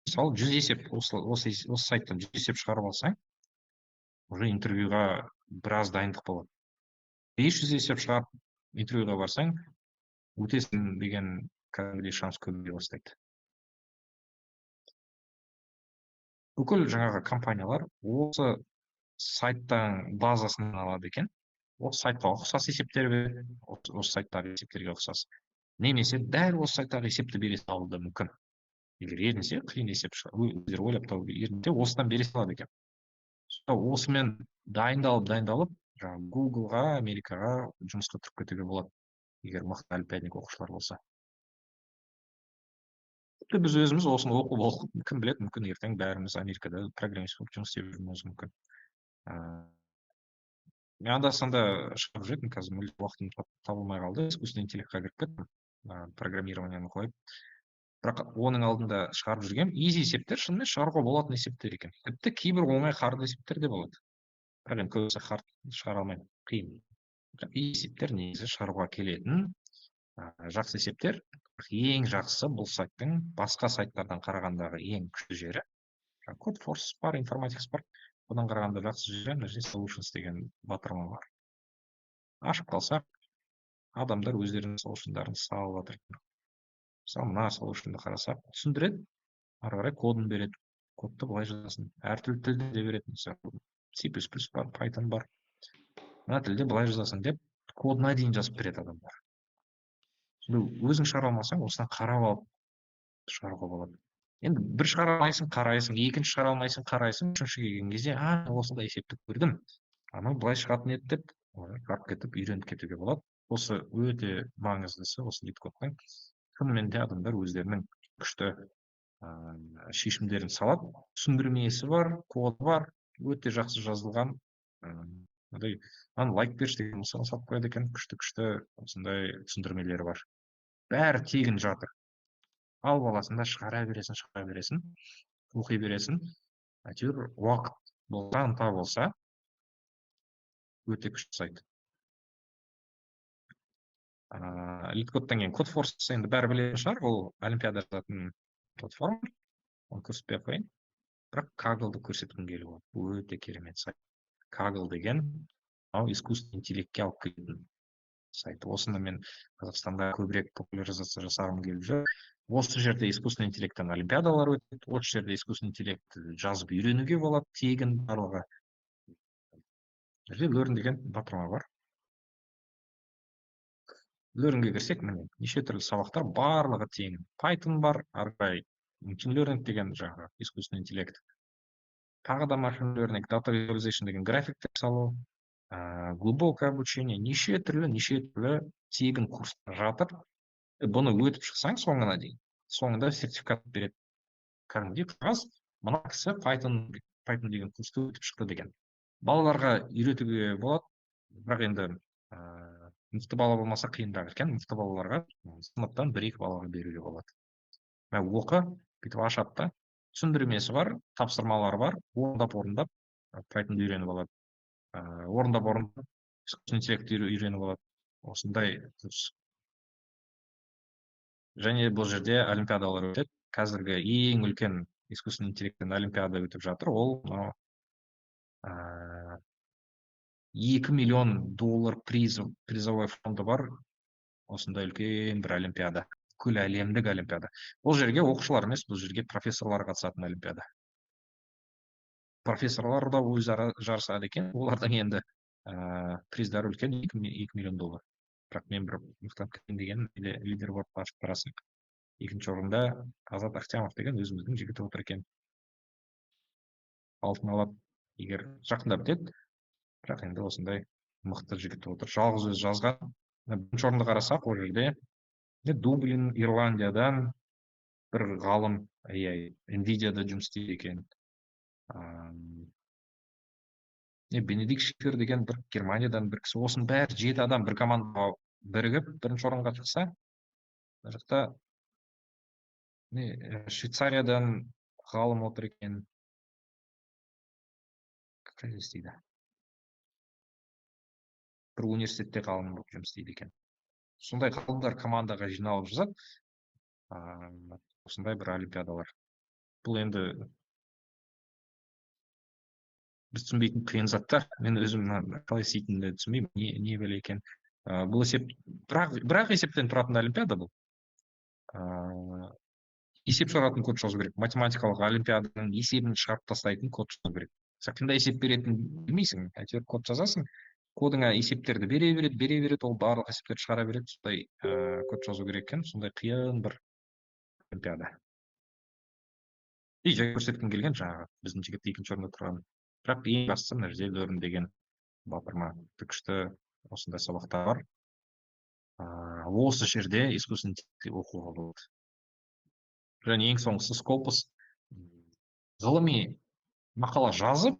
Мысалы 100 есеп осы сайттан 100 есеп шығарып алсаң, уже интервьюға біраз дайындық болады. 500 есеп шығарып интервьюға барсаң, өтесің деген кәдімгідей шанс көбейе бастайды. Бүкіл жаңағы компаниялар осы сайттан базасынан алады екен. Осы сайтқа ұқсас есептер береді, осы сайттағы есептерге ұқсас. Немесе дәл осы сайттағы есепті бере салуы да мүмкін. Егер ерінсе, қиын есеп өздері ойлап тауып ерінсе, осыдан бере салады екен. Осымен дайындалып, жаңағы Google-ға, Америкаға жұмысқа тұрып кетуге болады, егер мықты әліппедник оқушылар болса. Біз өзіміз осыны оқып, кім біледі, мүмкін ертең бәріміз Америкада программист болып жұмыс істеп жүрміз мүмкін. Мен анда-санда шығып жүретін, қазір мүлде уақытым табылмай қалды, искусственный интеллектқа кіріп кеттім, программированияны қойып. Бірақ оның алдында шығарып жүрген easy есептер шынымен шығаруға болатын есептер екен. Тіпті кейбір оңай hard есептер де болады. Бірақ енді көбісі hard шығара алмайды, қиын. Есептер негізі шығаруға келетін жақсы есептер. Ең жақсысы бұл сайттың басқа сайттардан қарағандағы ең күшті жері. Codeforce бар, Informatics бар. Одан қарағанда жақсы жері мына жерде Solutions деген батырма бар. Ашып қалсақ, адамдар өздерінің солюшндарын салып жатыр. Мысалы, мына солюшнды қарасақ, түсіндіреді, ары қарай кодын береді. Кодты былай жазасын. Әртүрлі тілде де береді. Мысалы, C++ бар, Python бар. Мына тілде былай жазасын деп, кодына дейін жазып береді адамдар. Өзің шығара алмасаң, осыдан қарап алып шығаруға болады. Енді бір шығара алмайсың, қарайсың, екінші шығара алмайсың, қарайсың, үшінші келген кезде, осындай есепті көрдім. Анау былай шығатын еді деп, шығарып кетіп, үйреніп кетуге болады. Осы өте маңыздысы, осы лид кодтың. Шынымен де адамдар өздерінің күшті шешімдерін салады. Түсіндірмесі бар, коды бар, өте жақсы жазылған. Лайк берші деген мысалы салып қояды екен, күшті осындай түсіндірмелері бар. Бәрі тегін жатыр. Ал баласында шығара бересің, оқи бересің. Әйтеуір уақыт болса, ынта болса, өте күшті сайт. Лид кодтан кейін Codeforce енді бәрі білетін шығар, ол олимпиада жазатын платформа. Оны көрсетпей қояйын. Бірақ Kaggle-ды көрсеткім келіп отыр. Өте керемет сайт. Kaggle деген искусственный интеллектке алып келетін сайт. Осыны мен Қазақстанда көбірек популяризация жасағым келіп жүр. Осы жерде искусственный интеллекттен олимпиадалар өтеді. Осы жерде искусственный интеллект жазып үйренуге болады, тегін барлығы. Жерде Learn деген батырма бар. Learnге кірсек, міне, неше түрлі сабақтар барлығы тегін. Python бар, ары қарай machine learning деген жаңағы искусственный интеллект. Тағы да machine learning, data visualization деген графиктер салу, глубокое обучение, неше түрлі тегін курстар жатыр. Бұны өтіп шықсаң соңына дейін, соңында сертификат береді. Кәдімгідей қағаз, мына кісі Python деген курсты өтіп шықты деген. Балаларға үйретуге болады, бірақ енді мықты бала болмаса қиындау екен, мықты балаларға сыныптан 1-2 балаға беруге болады. Оқы, бүйтіп ашады да, түсіндірмесі бар, тапсырмалары бар, орындап Pythonды үйреніп алады. Орындап искусственный интеллектті үйреніп алады. Осындай. Және бұл жерде олимпиадалар өтеді. Қазіргі ең үлкен искусственный интеллекттен олимпиада өтіп жатыр. Ол 2 миллион доллар призовой фонды бар. Осындай үлкен бір олимпиада. Күл әлемдік олимпиада. Бұл жерге оқушылар емес, бұл жерге профессорлар қатысатын олимпиада. Профессорлар да өзара жарысады екен. Олардың енді приздары үлкен, 2 миллион доллар. Бірақ мен бір мықтап кеткен деген лидербордқа ашып қарасақ, екінші орында Азат Ахтямов деген өзіміздің жігіт отыр екен. Алтын алады, егер жақында бітеді. Бірақ енді осындай мықты жігіт отыр. Жалғыз өзі жазған. Бірінші орынды қарасақ, ол жерде Дублин, Ирландиядан бір ғалым Nvidia'да жұмыс істейді екен. Бенедикт Шифер деген бір Германиядан бір кісі. Осының бәрі 7 адам бір командаға бірігіп бірінші орынға шықса, мына жақта Швейцариядан ғалым отыр екен. Қайда істейді? Бір университетте ғалым болып жұмыс істейді екен. Сондай ғалымдар командаға жиналып жазады. Осындай бір олимпиадалар. Бұл енді біз түсінбейтін қиын заттар. Мен өзім қалай істейтінімді түсінбеймін. Не біле екен. Бұл есеп, бірақ есептен тұратын олимпиада бұл. Есеп шығаратын код жазу керек. Математикалық олимпиаданың есебін шығарып тастайтын код жазу керек. Қандай есеп беретінін білмейсің, әйтеуір код жазасың. Кодыңа есептерді бере береді, ол барлық есептерді шығара береді. Сондай код жазу керек екен. Сондай қиын бір олимпиада. Жай көрсеткім келген, жаңағы біздің жігіт екінші орында тұрған. Бірақ ең бастысы мына жерде Learn деген батырма күшті осындай сабақтар бар. Осы жерде искусственный интеллектті оқуға болады. Және ең соңғысы Scopus. Ғылыми мақала жазып,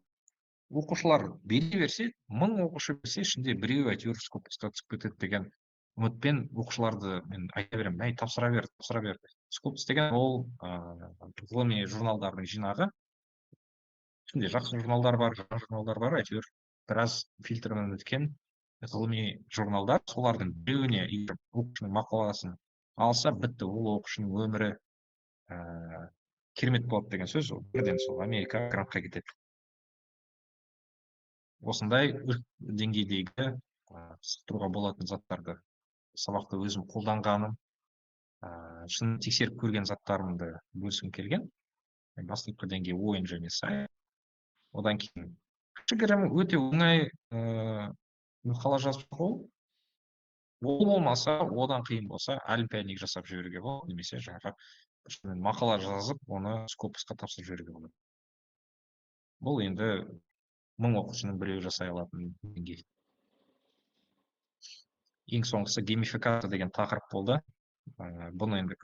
оқушылар бере берсе, 1000 оқушы берсе, ішінде біреу әйтеуір Scopusқа түсіп кетеді деген үмітпен оқушыларды мен айта беремін. Тапсыра бер. Scopus деген ол ғылыми журналдардың жинағы. Ішінде жақсы журналдар бар, жаман журналдар бар, әйтеуір біраз фильтрмен өткен ғылыми журналдар. Солардың біреуіне оқушының мақаласын алса, бітті, ол оқушының өмірі керемет болады деген сөз. Бірден сол Америка грантқа кетеді. Осындай деңгейдегі сықтыруға болатын заттарды сабақта өзім қолданғаным, шын тексеріп көрген заттарымды бөліскім келген. Бастапқы деңгей ойын және сайт. Одан кейін кішігірім өте оңай мақала жазып шығу. Ол болмаса, одан қиын болса, олимпиадник жасап жіберуге болады, немесе жаңағы мақала жазып, оны Scopusқа тапсырып жіберуге болады. Бұл енді 1000 оқушының біреуі жасай алатын деңгей. Ең соңғысы геймификация деген тақырып болды. Бұны енді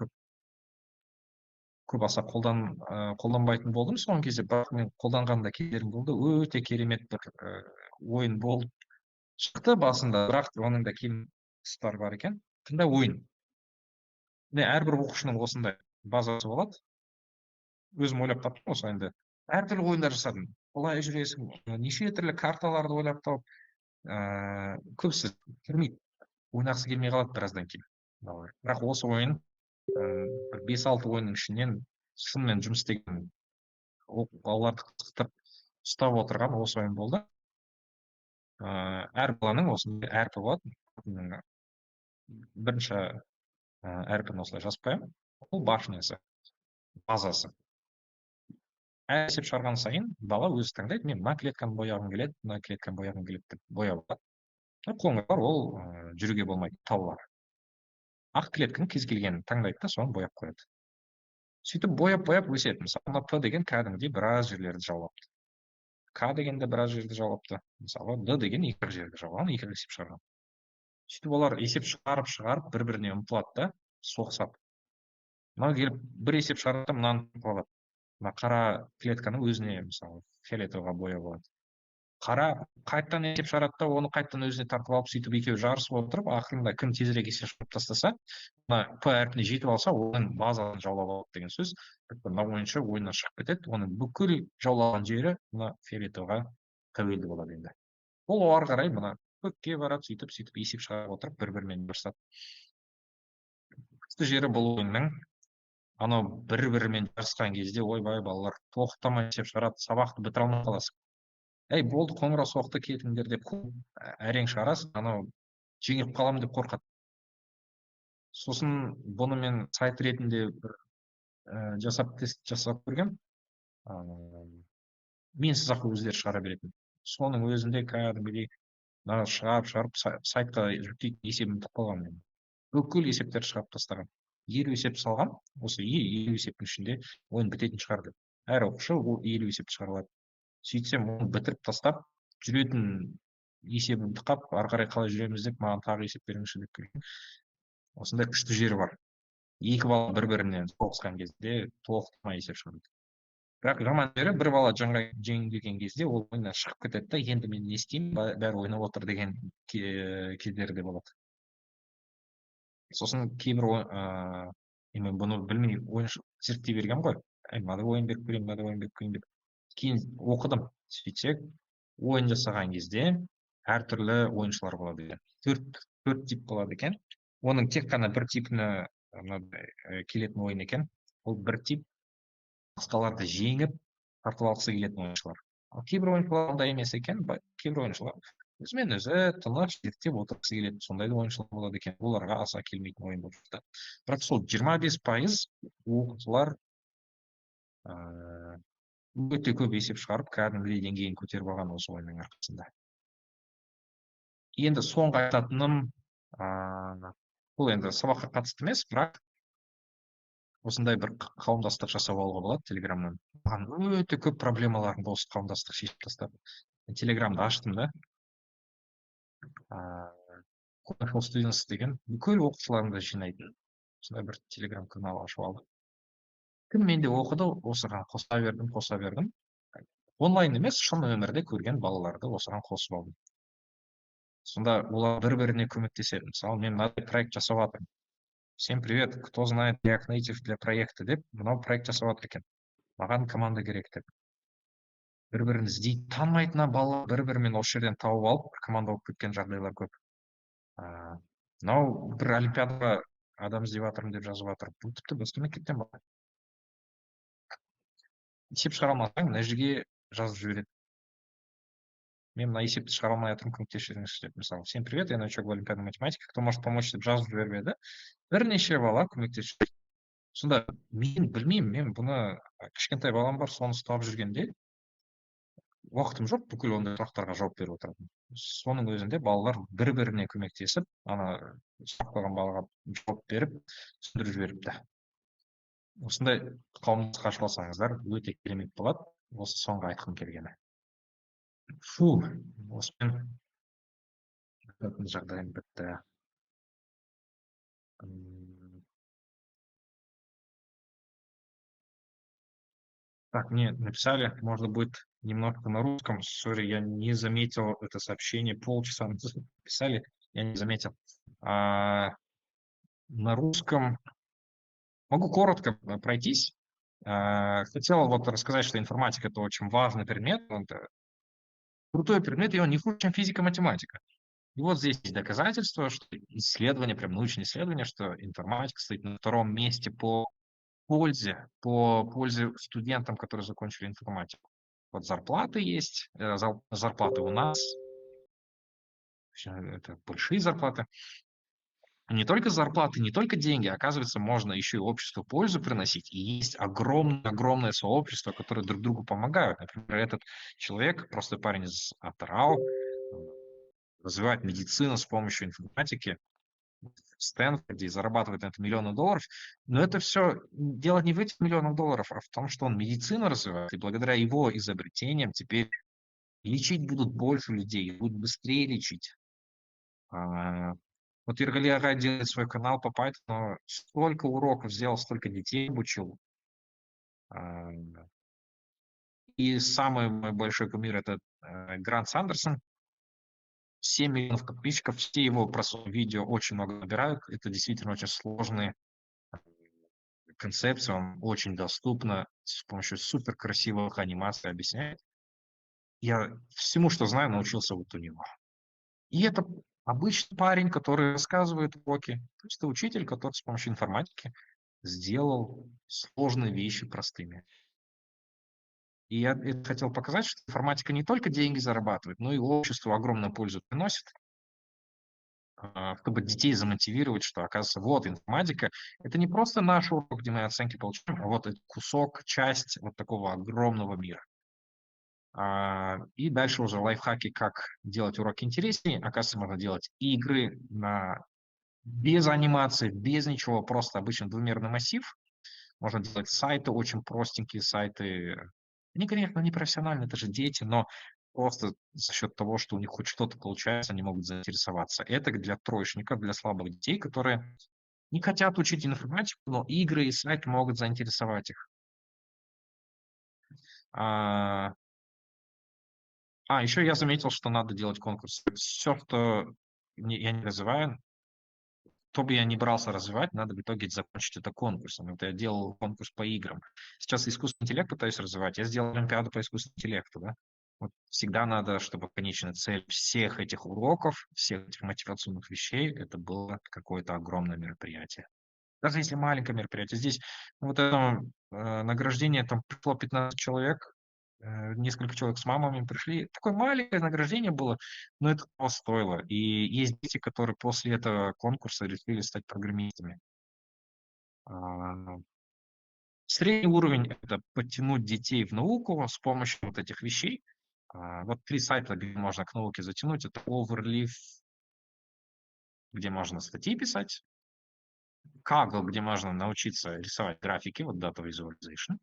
көп аса қолданбайтын болдым соңғы кезде, бірақ мен қолданғанда кездерім болды. Өте керемет бір ойын болды. Шықты басында, бірақ оның да кейін тұстары бар екен. Қандай ойын? Әрбір оқушының осындай базасы болады. Өзім ойлап таптым осы енді. Әртүрлі ойындар жасадым. Олай жүресің, неше түрлі карталарды ойлап тауып, көбісі кірмейді. Ойнағысы келмей қалады біраздан кейін. Бірақ осы ойын 5-6 ойынның ішінен шынымен жұмыс істеген балаларды қызықтырып ұстап отырған осы ойын болды. Әр баланың осындай әрпі болады. Бірінші әрпін осылай жазып қоямын. Ол башнясы, базасы. Әр есеп шығарған сайын бала өзі таңдайды. Мен мына клетканы бояғым келеді, мына клетканы бояғым келеді деп бояп алады. Қоңырбар ол жүруге болмайды, таулар. Ақ клетканы кез келгенін таңдайды да, соны бояп қояды. Сөйтіп бояп өседі. Мысалы, П деген кәдімгідей біраз жерлерді жаулапты. К деген де біраз жерді жаулапты. Мысалы, Д деген екі жерді жаулаған, екі есеп шығарған. Сөйтіп олар есеп шығарып, бір-біріне ұмтылады да, соғысады. Мына келіп бір есеп шығарады, мынаны алады. Мына қара клетканы өзіне, мысалы, фиолетовыйға бояп алады. қарап қайтадан есеп шығарады да оны қайтадан өзіне тартып алып сөйтіп екеуі жарысып отырып ақырында кім тезірек есе шығарып тастаса мына п әрпіне жетіп алса оның базадан жаулап алады деген сөз. мына ойыншы ойыннан шығып кетеді, оның бүкіл жаулаған жері мына фиолетовыйға тәуелді болады енді. ол ары қарай мына көкке барады, сөйтіп сөйтіп есеп шығарып отырып бір бірімен жарысады. күшті жері бұл ойынның анау бір бірімен жарысқан кезде ойбай балалар тоқтамай есеп шығарады, сабақты бітіре алмай қаласың. Ей, болды, қоңырау соқты, кетіңдер деп әрең шығарасың, анау жеңіліп қаламын деп қорқады. Сосын бұны мен сайт ретінде бір жасап тест жасап көргем. Менсіз ақ өздері шығара беретін. Соның өзінде кәдімгідей шығарып сайтқа жүктейтін есебім бітіп қалған мен. Бүкіл есептерді шығарып тастаған. 50 есеп салған, осы 50 есептің ішінде ойын бітетін шығар деп. Әр оқушы 50 есепті шығарып алады. Сөйтсем оны бітіріп тастап, жүретін есебімді қап, ары қарай қалай жүреміз деп, маған тағы есеп беріңізші деп келген. Осындай күшті жері бар. Екі бала бір-бірінен соғысқан кезде тоқтамай есеп шығарады. Бірақ жаман жері, бір бала жеңілген кезде ол ойыннан шығып кетеді да, енді мен не істеймін, бәрі ойнап отыр деген кездері де болады. Сосын кейбір мен бұны білмей зерттей бергем ғой. Мынандай ойын беріп көрейін, мынандай ойын беріп көрейін деп. Кейін оқыдым. Сөйтсек, ойын жасаған кезде әртүрлі ойыншылар болады екен. Төрт тип болады екен. Оның тек қана бір типіне келетін ойын екен. Ол бір тип басқаларды жеңіп тартып алғысы келетін ойыншылар. Ал кейбір ойыншылар ондай емес екен. Кейбір ойыншылар өзімен өзі тыныш зерттеп отырғысы келеді. Сондай да ойыншылар болады екен. Оларға аса келмейтін ойын болып шықты. Бірақ сол 25% оқушылар өте көп есеп шығарып, кәдімгідей деңгейін көтеріп алған осы ойынның арқасында. Енді соңғы айтатыным, бұл енді сабаққа қатысты емес, бірақ осындай бір қауымдастық жасап алуға болады Телеграмнан. Маған өте көп проблемаларым осы қауымдастық шешіп тастады. Телеграмды аштым да. Corner of Students деген бүкіл оқушыларымды жинайтын осындай бір Телеграм канал ашып алдым. Кім менде оқыды, осыған қоса бердім. Онлайн емес, шын өмірде көрген балаларды осыған қосып алдым. Сонда олар бір-біріне көмектеседі. Мысалы, мен мынандай проект жасап жатырмын. Всем привет, кто знает React Native для проекта деп, мынау проект жасап жатыр екен. Маған команда керек деп. Бір-бірін іздейді, танымайтын балалар бір-бірімен осы жерден тауып алып, команда болып кеткен жағдайлар көп. Мынау бір олимпиадаға адам іздеп жатырмын деп жазып жатыр. Бұл тіпті басқа мектептен бар. Есеп шығара алмасаң, мына жерге жазып жібереді. Мен мына есепті шығара алмай жатырмын, көмектесіңізші деп. Мысалы, всем привет, я новичок в олимпиадной математике, кто может помочь деп жазып жіберіп еді. Бірнеше бала көмектесіп. Сонда мен білмеймін, мен бұны кішкентай балам бар, соны ұстап жүргенде уақытым жоқ бүкіл ондай сұрақтарға жауап беріп отыратын. Соның өзінде балалар бір-біріне көмектесіп, сұрақ қойған балаға жауап беріп, түсіндіріп жіберіпті. Осындай қауымдастық ашып алсаңыздар, өте керемет болады. Осы соңғы айтқым келгені. Осымен жағдайым бітті. Так, мне написали, можно будет немножко на русском. Сори, я не заметил это сообщение. Полчаса написали, я не заметил. На русском могу коротко пройтись. Хотел вот рассказать, что информатика — это очень важный предмет. Это крутой предмет, и он не хуже, чем физика-математика. И вот здесь есть доказательства, что исследования, прям научные исследования, что информатика стоит на втором месте по пользе студентам, которые закончили информатику. Вот зарплаты есть, зарплаты у нас, это большие зарплаты. Не только зарплаты, не только деньги, оказывается, можно еще и обществу пользу приносить. И есть огромное сообщество, которое друг другу помогают. Например, этот человек, простой парень из Атырау, развивает медицину с помощью информатики в Стэнфорде и зарабатывает на это миллионы долларов. Но это все дело не в этих миллионах долларов, а в том, что он медицину развивает. И благодаря его изобретениям теперь лечить будут больше людей, будут быстрее лечить. Вот Иргали Ага делает свой канал по Python, столько уроков сделал, столько детей обучил. И самый мой большой кумир — это Грант Сандерсон. 7 миллионов подписчиков, все его видео очень много набирают. Это действительно очень сложные концепции, он очень доступно с помощью супер красивых анимаций объясняет. Я всему, что знаю, научился вот у него. И это обычный парень, который рассказывает уроки. Просто учитель, который с помощью информатики сделал сложные вещи простыми. И я это хотел показать, что информатика не только деньги зарабатывает, но и обществу огромную пользу приносит, чтобы детей замотивировать, что, оказывается, вот информатика — это не просто наш урок, где мы оценки получаем, а вот это кусок, часть вот такого огромного мира. И дальше уже лайфхаки, как делать уроки интереснее. Оказывается, можно делать игры без анимации, без ничего, просто обычный двумерный массив. Можно делать сайты, очень простенькие сайты. Они, конечно, не профессиональные, это же дети, но просто за счет того, что у них хоть что-то получается, они могут заинтересоваться. Это для троечников, для слабых детей, которые не хотят учить информатику, но игры и сайты могут заинтересовать их. Еще я заметил, что надо делать конкурсы. Все, что я не развиваю, кто бы я ни брался развивать, надо в итоге закончить это конкурсом. Это я делал конкурс по играм. Сейчас искусственный интеллект пытаюсь развивать. Я сделал олимпиаду по искусственному интеллекту, да. Вот всегда надо, чтобы конечная цель всех этих уроков, всех этих мотивационных вещей, это было какое-то огромное мероприятие. Даже если маленькое мероприятие. Здесь вот это награждение, там пришло 15 человек, несколько человек с мамами пришли. Такое маленькое награждение было, но это того стоило. И есть дети, которые после этого конкурса решили стать программистами. Средний уровень — это подтянуть детей в науку с помощью вот этих вещей. Вот 3 сайта, где можно к науке затянуть. Это Overleaf, где можно статьи писать. Kaggle, где можно научиться рисовать графики, вот Data Visualization.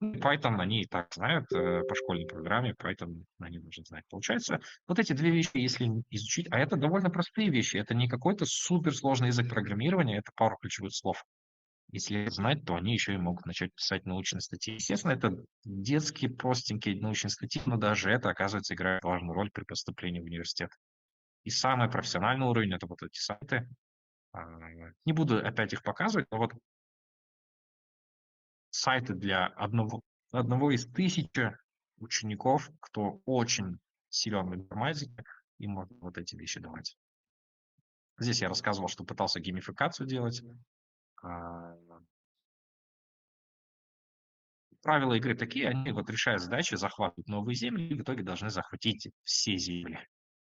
Python они и так знают по школьной программе, Python они нужно знать. Получается, вот эти две вещи, если изучить, а это довольно простые вещи, это не какой-то суперсложный язык программирования, это пару ключевых слов. Если это знать, то они еще и могут начать писать научные статьи. Естественно, это детские, простенькие научные статьи, но даже это, оказывается, играет важную роль при поступлении в университет. И самый профессиональный уровень — это вот эти сайты. Не буду опять их показывать, но вот сайты для одного из тысячи учеников, кто очень силен в информатике, им можно вот эти вещи давать. Здесь я рассказывал, что пытался геймификацию делать. Правила игры такие, они вот решают задачи, захватывают новые земли, и в итоге должны захватить все земли.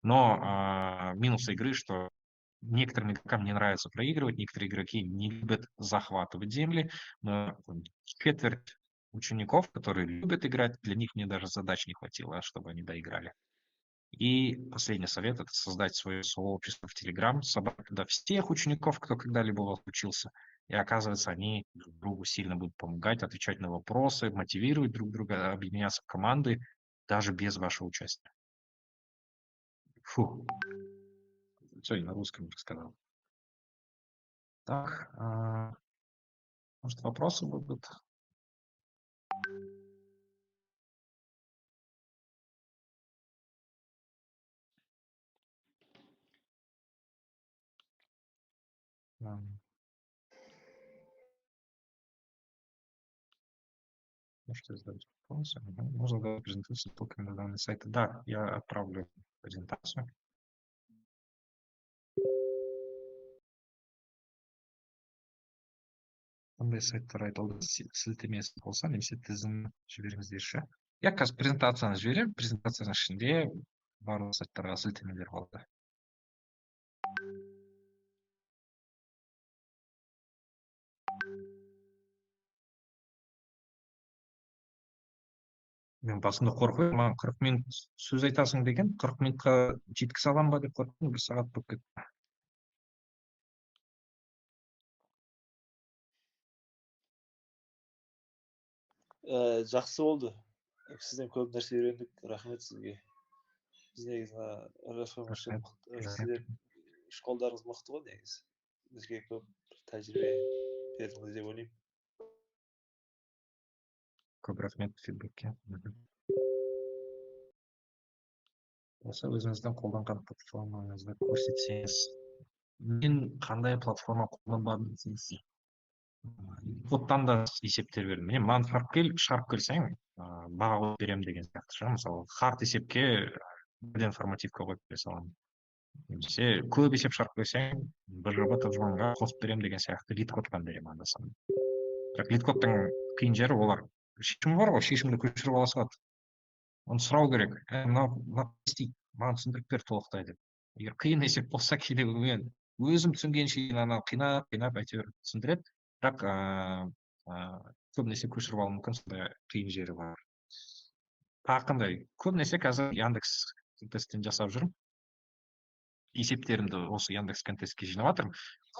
Но минус игры, что некоторым игрокам не нравится проигрывать, некоторые игроки не любят захватывать земли, но четверть учеников, которые любят играть, для них мне даже задач не хватило, чтобы они доиграли. И последний совет — это создать свое сообщество в Telegram, собрать туда всех учеников, кто когда-либо у вас учился. И оказывается, они друг другу сильно будут помогать, отвечать на вопросы, мотивировать друг друга, объединяться в команды, даже без вашего участия. Фу. Все, и на русском рассказал. Так, может, вопросы будут? Можете задать вопросы. Можно задать презентацию ссылками на данный сайт. Да, я отправлю презентацию. Қандай сайттар айтылды сілтеме болса немесе тізім жіберіңіздерші. Я қазір презентацияны жіберемін. Презентацияның ішінде барлық сайттарға сілтемелер болды. Мен басында қорқып маған 40 минут сөз айтасың деген, 40 минутқа жеткізе аламын ба деп қорықтым, 1 сағат болып кетті. Жақсы болды. Сізден көп нәрсе үйрендік. Рахмет сізге. Біз негізі сіздер школдарыңыз мықты ғой негізі. Бізге көп тәжірибе бердіңіз деп ойлаймын. көп рахмет фидбекке. Болса өзіңіздің қолданған платформаңызды көрсетсеңіз. Мен қандай платформа қолданбадым десеңіз, кодтан да есептер бердім. Міне маған шарп келсең, баға қойып беремін деген сияқты шығар. Мысалы хард есепке бірден формативка қойып бере саламын. Немесе көп есеп шарп келсең, бжб тжбанға қосып беремін деген сияқты лид кодтан беремін анда-санда. Бірақ лид кодтың қиын жері олар шешімі бар ғой, шешімді көшіріп ала салады. Оны сұрау керек. Мынау не істейді, маған түсіндіріп бер толықтай деп. Егер қиын есеп болса, кейде мен өзім түсінгенше анау қинап әйтеуір түсіндіреді. Бірақ көбінесе көшіріп алу мүмкін, сондай қиын жері бар. Тағы қандай? Көбінесе қазір Яндекс тесттен жасап жүрмін. Есептерімді осы Яндекс контестке жинап жатырмын.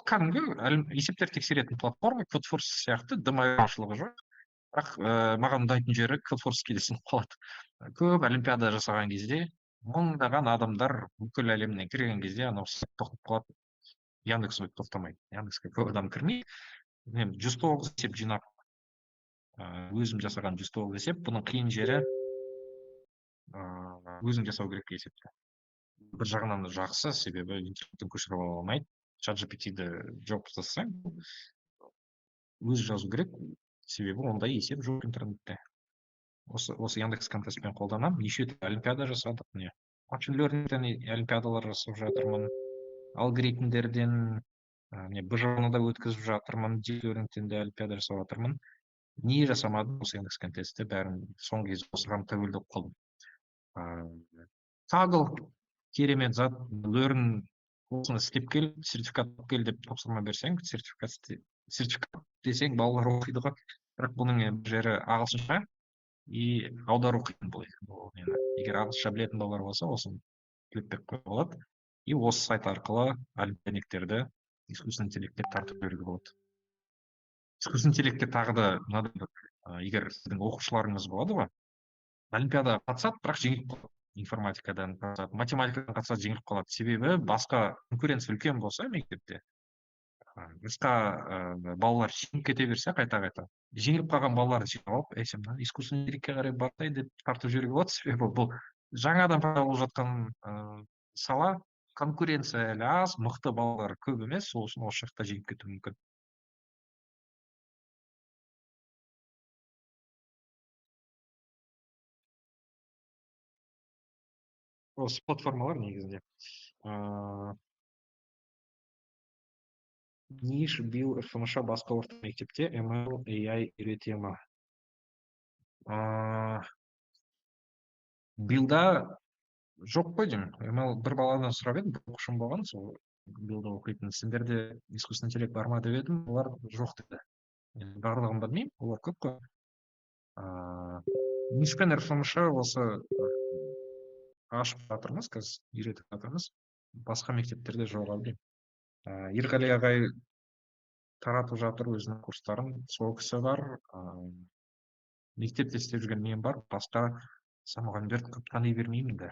Кәдімгі есептер тексеретін платформа, Codeforce сияқты дым айырмашылығы жоқ. Бірақ маған ұнайтын жері Codeforce келесініп қалады. Көп олимпиада жасаған кезде мыңдаған адамдар бүкіл әлемнен кірген кезде анау тоқтап қалады. Яндекс өйтіп тоқтамайды. Яндекске көп адам кірмейді. Мен 109 есеп жинап, өзім жасаған 109 есеп. Бұның қиын жері өзің жасау керек есепті. Бір жағынан да жақсы, себебі интернеттен көшіріп ала алмайды. ChatGPT-ді жауып тастасаң, өзі жазу керек, себебі ондай есеп жоқ интернетте. Осы Яндекс контестпен қолданамын. Неше олимпиада жасадық, міне. Machine learningтен олимпиадалар жасап жатырмын. Алгоритмдерден, міне бжбны да өткізіп жатырмын. Deep learningтен де олимпиада жасап жатырмын. Не жасамадым осы Яндекс контестте, бәрін соңғы кезде осыған тәуелді болып қалдым. Kaggle керемет зат, learn осыны істеп кел, сертификат алып кел деп тапсырма берсең, сертификат десең балалар оқиды ғой. Бірақ бұның бір жері ағылшынша и аудару қиын болады. Егер ағылшынша білетін балалар болса, осыны кликпек қоюға болады. И осы сайт арқылы олимпиадниктерді искусственный интеллектке тартып беруге болады. Искусственный интеллектке тағы да мынадай, егер сіздің оқушыларыңыз болады ғой, олимпиадаға қатысады, бірақ жеңіліп қалады. Информатикадан қатысады, математикадан қатысады, жеңіліп қалады. Себебі басқа конкуренция үлкен болса мектепте, басқа балалар жеңіп кете берсе қайта-қайта, жеңіліп қалған балаларды жинап алып, сен мына искусственный интеллектке қарай барсай деп тартып жіберуге болады. Себебі бұл жаңадан пайда болып жатқан сала, конкуренция әлі аз, мықты балалар көп емес, сол үшін осы жақта жеңіп кетуі мүмкін. Осы платформалар негізінде. Ниш, биыл РФМШ басқа орта мектепте ML, AI үйрете ма? Билда жоқ қой деймін. ML бір баладан сұрап едім, бір оқушым болған, сол билда оқитын. Сендерде искусственный интеллект бар ма деп едім, олар жоқ деді. Барлығын білмеймін, олар көп қой. Ниш пен РФМШ осы ашып жатырмыз, қазір үйретіп жатырмыз. Басқа мектептерде жоқ ау деймін. Ерғали ағай таратып жатыр өзінің курстарын, сол кісі бар. Мектепте істеп жүрген мен бар, басқа мұғалімдерді көп тани бермеймін де.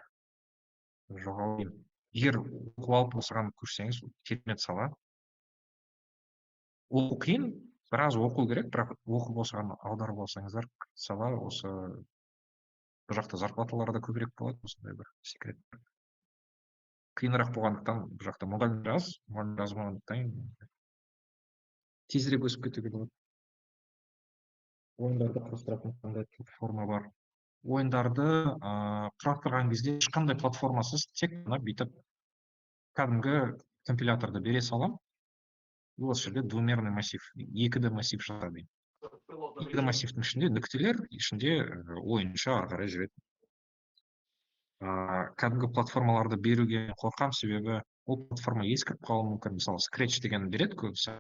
Жоқ ау деймін. Егер оқып алып осыған көрсеңіз, керемет сала. Оқу қиын, біраз оқу керек, бірақ оқып осыған аударып алсаңыздар, сала осы бұл жақта зарплаталары да көбірек болады, осындай бір секрет. Қиынырақ болғандықтан бұл жақта мұғалім аз болғандықтан тезірек өсіп кетуге болады. Ойындарды құрастыратын қандай платформа бар? Ойындарды құрастырған кезде ешқандай платформасыз, тек қана бүйтіп кәдімгі компиляторды бере салам. Осы жерде двумерный массив, 2D массив жасады. 2D массивтің ішінде нүктелер, ішінде ойыншы ары қарай жүреді. Кәдімгі платформаларды беруге қорқам, себебі ол платформа ескіріп қалуы мүмкін. Мысалы, Scratch деген береді көбісі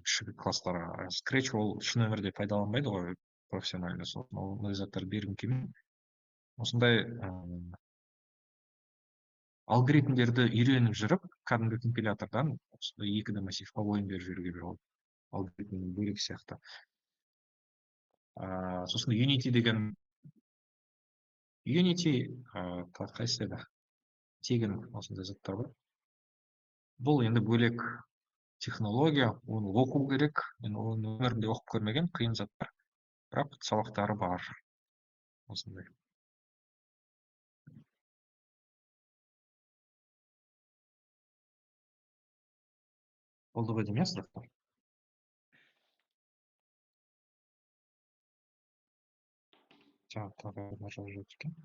кіші класстарға. Scratch ол шын өмірде пайдаланбайды ғой, профессионально. Ондай заттар бергім келмейді. Осындай алгоритмдерді үйреніп жүріп, кәдімгі компилятордан 2D массивқа ойын беріп жүруге болады. Алгоритмнің бөлек сияқты. Сосын Unity деген қайсы еді? Тегін осындай заттар бар. Бұл енді бөлек технология, оны оқу керек. Мен оны өмірімде оқып көрмеген, қиын заттар. бірақ сабақтары бар осындай. Болды ғой деймін иә сұрақтар? Жаңа тағы бір нәрсе жазып жатыр екен.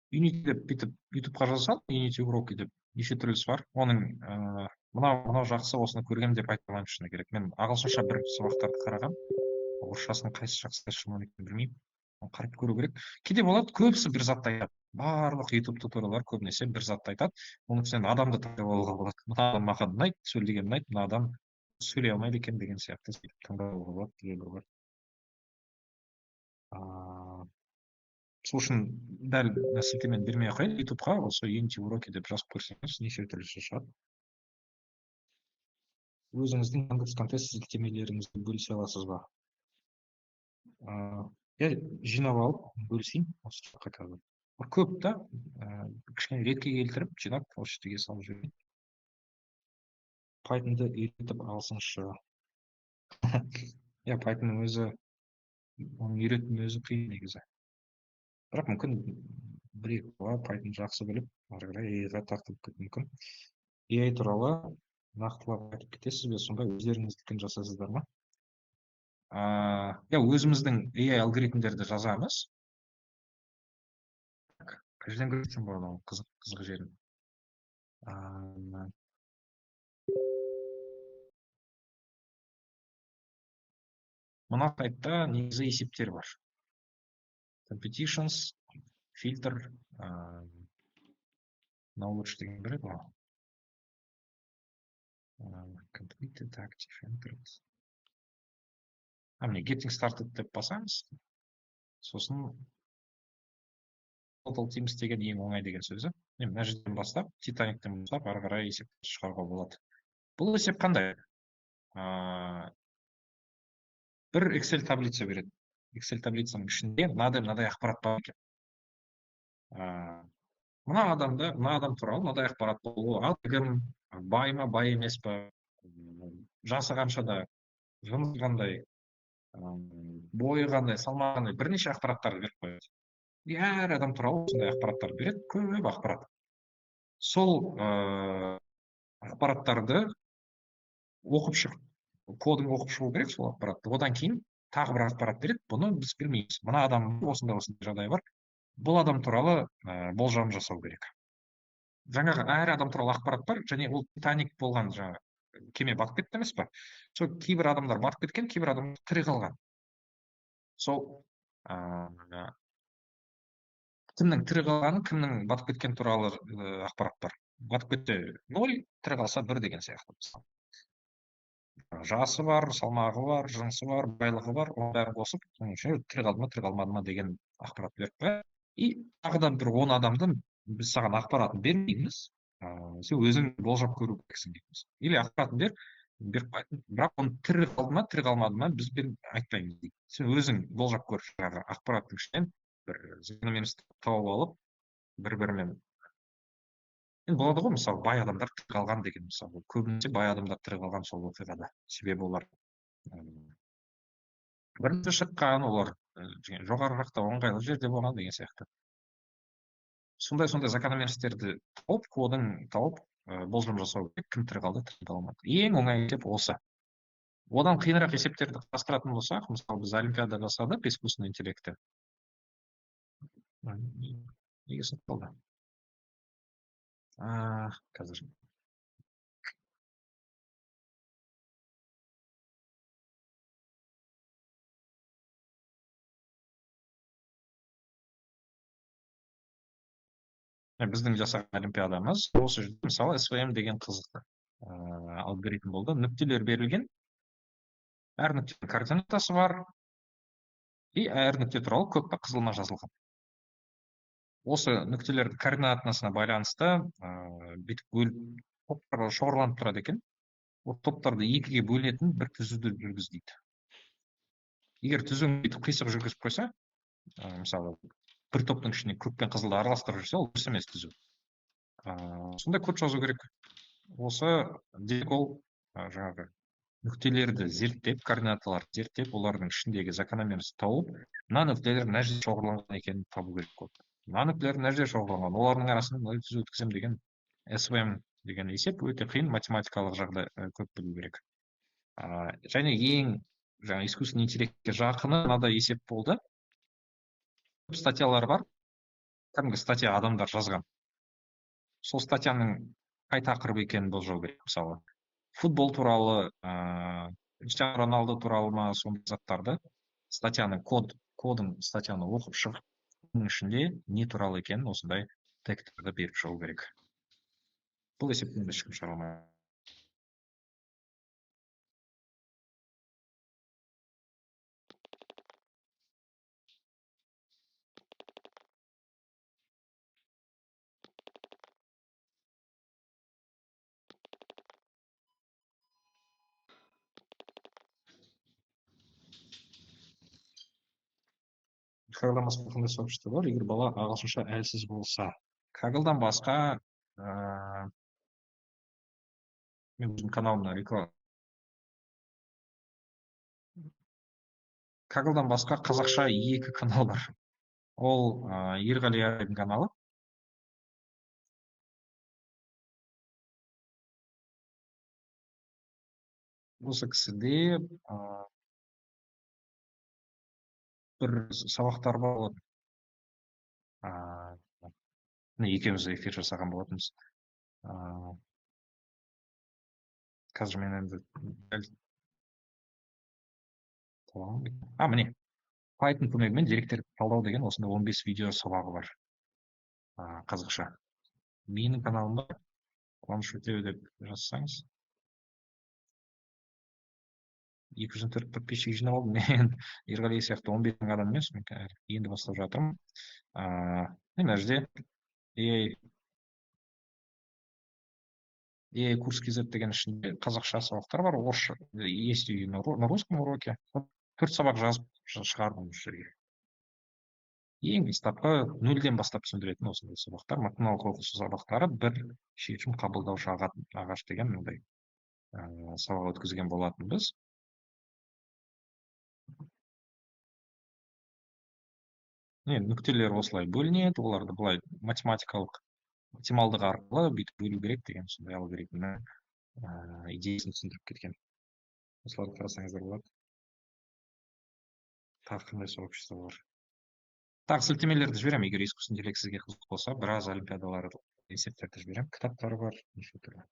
Unity деп бүйтіп ютубқа жаза сал, Unity уроки деп неше түрлісі бар. Оның мынау жақсы, осыны көргем деп айта алмаймын шыны керек. Мен ағылшынша бір сабақтарды қарағам. Орысшасын қайсысы жақсы қайсысы жаман екенін білмеймін. Оны қарап көру керек. Кейде болады, көбісі бір затты айтады. Барлық ютуб туториалдар көбінесе бір затты айтады. оның үстінен адамды таңдап алуға болады. Мына адам маған ұнайды, сөйлегені ұнайды, мына адам сөйлей алмайды екен деген сияқты таңдап алуға болады, түзелуге болады. Сол үшін дәл сілтемені бермей ақ қояйын, ютубқа осы Unity уроки деп жазып көрсеңіз неше түрлісі шығады. Өзіңіздің яндекс.кон сілтемелеріңізді бөлісе аласыз ба? Я жинап алып бөлісейін осы сұраққа қазір. Көп та кішкене ретке келтіріп жинап осы жерге салып жіберейін. Python'ды үйретіп алсаңызшы. Иә, Pythonның өзі, оның үйретудің өзі қиын негізі. Бірақ мүмкін бір-екі бала Python жақсы біліп, ары қарай AI-ға тартылып кетуі мүмкін. AI туралы нақтылап айтып кетесіз бе, сонда өздеріңіздікін жасайсыздар ма? Я өзіміздің AI алгоритмдерді жазамыз. Қай жерден көрсем болады ол қызық жерін? Мына сайтта негізі есептер бар. Competitions, filter, knowledge деген бір еді ғой. Completed, active, entered. Міне getting started деп басамыз. Сосын total teams деген ең оңай деген сөзі. Мына жерден бастап, Titanic-тен бастап, ары қарай есеп шығаруға болады. Бұл есеп қандай? Бір Excel таблица береді. Excel таблицаның ішінде мынадай ақпарат бар екен. Мына адам туралы мынадай ақпарат болуы, аты кім, бай ма, бай емес па, жасы қаншада, жұмысы қандай, бойы қандай, салмағы қандай, бірнеше ақпараттарды беріп қояды. Әр адам туралы осындай ақпараттар береді, көп ақпарат. Сол ақпараттарды оқып шығып, кодын оқып шығу керек сол ақпаратты. Одан кейін тағы бір ақпарат береді, бұны біз білмейміз. Мына адам осындай жағдай бар. Бұл адам туралы болжам жасау керек. Жаңағы әр адам туралы ақпарат бар, және ол Титаник болған жаңағы кеме батып кетті емес па? Сол кейбір адамдар батып кеткен, кейбір адамдар тірі қалған. Сол кімнің тірі қалғаны, кімнің батып кеткен туралы ақпарат бар. Батып кетсе 0, тірі қалса 1 деген сияқты. Жасы бар, салмағы бар, жынысы бар, байлығы бар, оның бәрін қосып, тірі қалды ма, тірі қалмады ма деген ақпарат беріп қояды. И тағы да бір 10 адамды біз саған ақпаратын бермейміз, сен өзің болжап көру керексің дейміз. Или ақпаратын беріп қояды, бірақ оны тірі қалды ма, тірі қалмады ма, біз айтпаймыз дейді. Сен өзің болжап көр, жаңағы ақпараттың ішінен бір закономерность тауып алып, бір-бірімен. Енді болады ғой, мысалы, бай адамдар тірі қалған деген, мысалы, көбінесе бай адамдар тірі қалған сол оқиғада. Себебі олар бірінші шыққан, олар жоғарырақта ыңғайлы жерде болған деген сияқты. Сондай закономерностьтерді тауып, кодын тауып, болжам жасау керек, кім тірі қалды, тірі қалмады. Ең оңай есеп осы. Одан қиынырақ есептерді қарастыратын болсақ, мысалы, біз олимпиада жасадық, искусственный интеллектті. Неге сынып қалды? Қазір. Біздің жасаған олимпиадамыз, осы жерде мысалы SVM деген қызықты алгоритм болды. Нүктелер берілген, әр нүктенің координатасы бар, и әр нүкте туралы көк па қызылма жазылған. Осы нүктелердің координатасына байланысты бүйтіп бөліп шоғырланып тұрады екен. ол топтарды екіге бөлетін бір түзуді жүргіз дейді. Егер түзуін бүйтіп қисық жүргізіп қойса, мысалы бір топтың ішіне көк пен қызылды араластырып жүрсе, ол дұрыс емес түзу. Сондай код жазу керек. Осы демек ол жаңағы нүктелерді зерттеп, координаталарды зерттеп, олардың ішіндегі закономерность тауып, мына нүктелер мына жерде шоғырланған екенін табу керек болды. Мына нүктелер мына жерде шоғырланған, олардың арасынан мынандай түзу өткіземін деген SVM деген есеп өте қиын, математикалық жағдай көп білу керек. Және ең жаңа искусственный интеллектке жақыны мынадай есеп болды. Статьялар бар, кәдімгі статья адамдар жазған. Сол статьяның қай тақырып екенін болжау керек. Мысалы, футбол туралы, Криштиану Роналду туралы ма, сондай заттарды статьяның кодын статьяны оқып шығып, оның ішінде не туралы екенін осындай тегтерді беріп шығу керек. Бұл есептен ешкім шығара алмайды. Каглдан басқа қандай сообщество бар? Егер бала ағылшынша әлсіз болса, Каглдан басқа мен өзімнің каналымда Каглдан басқа қазақша 2 канал бар. Ол Ерғали Ағайдың каналы. Осы кісіде бір сабақтар бар болатын. Екеуміз эфир жасаған болатынбыз. Қазір мен енді міне, Python көмегімен деректерді талдау деген осында 15 видео сабағы бар. Қазақша. Менің каналымда қуаныш өтеу деп жазсаңыз, 204 подписчик жинап алдым. Мен Ерғали сияқты 15 мың адам емес, енді бастап жатырмын. Мына жерде курс KZ деген ішінде қазақша сабақтар бар. Орысша есть и на русском уроке. 4 сабақ жазып шығардым осы жерге. Ең бастапқы нөлден бастап түсіндіретін осындай сабақтар, математикалық оқыту сабақтары, бір шешім қабылдаушы ағаш деген мындай сабақ өткізген болатынбыз. Нүктелер осылай бөлінеді, оларды былай математикалық оптималдық арқылы бүйтіп бөлу керек деген сондай алгоритмні идеясын түсіндіріп кеткен. Осыларды қарасаңыздар болады. Тағы қандай сообщество бар? Тағы сілтемелерді жіберемін, егер искусственный интеллект сізге қызық болса, біраз олимпиадалар есептерді жіберемін. Кітаптары бар, неше түрлі.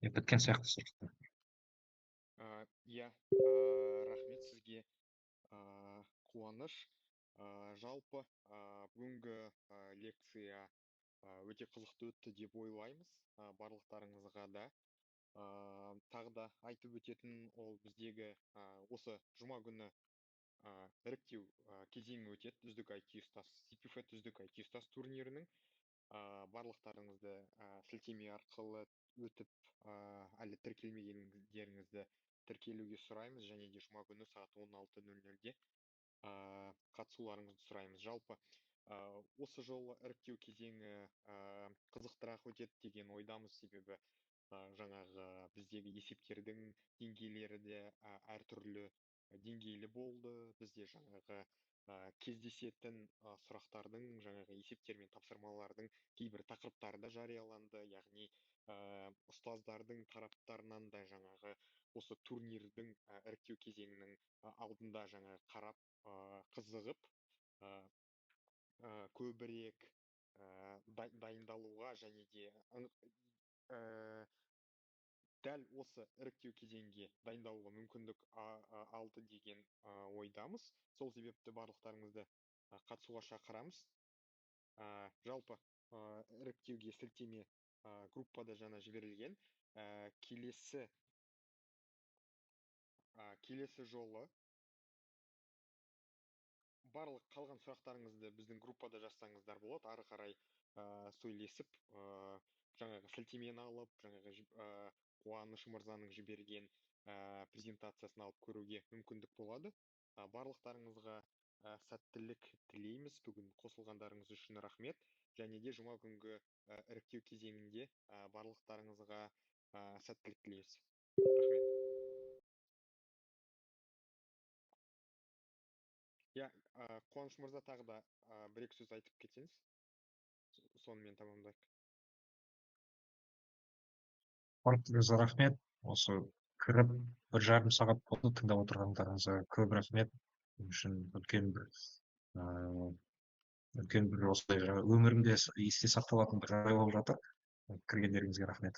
Біткен сияқты сұрақтар. Иә, рахмет сізге, қуаныш. Жалпы бүгінгі лекция өте қызықты өтті деп ойлаймыз, барлықтарыңызға да. Тағы да айтып өтетін ол біздегі осы жұма күні іріктеу кезеңі өтеді, үздік IT ұстаз, CPFET үздік IT ұстаз турнирінің. Барлықтарыңызды сілтеме арқылы өтіп, әлі тіркелмегендеріңізді тіркелуге сұраймыз, және де жұма күні сағат 16:00-де қатысуларыңызды сұраймыз. Жалпы осы жолы іріктеу кезеңі қызықтырақ өтеді деген ойдамыз, себебі жаңағы біздегі есептердің деңгейлері де әртүрлі деңгейлі болды. Бізде жаңағы кездесетін сұрақтардың, жаңағы есептер мен тапсырмалардың кейбір тақырыптары да жарияланды, яғни ұстаздардың тараптарынан да жаңағы осы турнирдің іріктеу кезеңінің алдында жаңағы қарап қызығып көбірек дайындалуға, және де дәл осы іріктеу кезеңге дайындалуға мүмкіндік алды деген ойдамыз. Сол себепті барлықтарыңызды қатысуға шақырамыз. Жалпы іріктеуге сілтеме группада жаңа жіберілген. Келесі жолы барлық қалған сұрақтарыңызды біздің группада жазсаңыздар болады. Ары қарай сөйлесіп жаңағы сілтемені алып, жаңағы Қуаныш мырзаның жіберген презентациясын алып көруге мүмкіндік болады. Барлықтарыңызға сәттілік тілейміз. Бүгін қосылғандарыңыз үшін рахмет. Және де жұма күнгі іріктеу кезеңінде барлықтарыңызға сәттілік тілейміз. Рахмет. Қуаныш мырза, тағы да бір-екі сөз айтып кетсеңіз, сонымен тамамдайық. Барлықтарыңызға рахмет. Осы кіріп 1,5 сағат болды, тыңдап отырғандарыңызға көп рахмет. Мен үшін үлкен бір осылай өмірімде есте сақталатын бір жағдай болып жатыр. Кіргендеріңізге рахмет.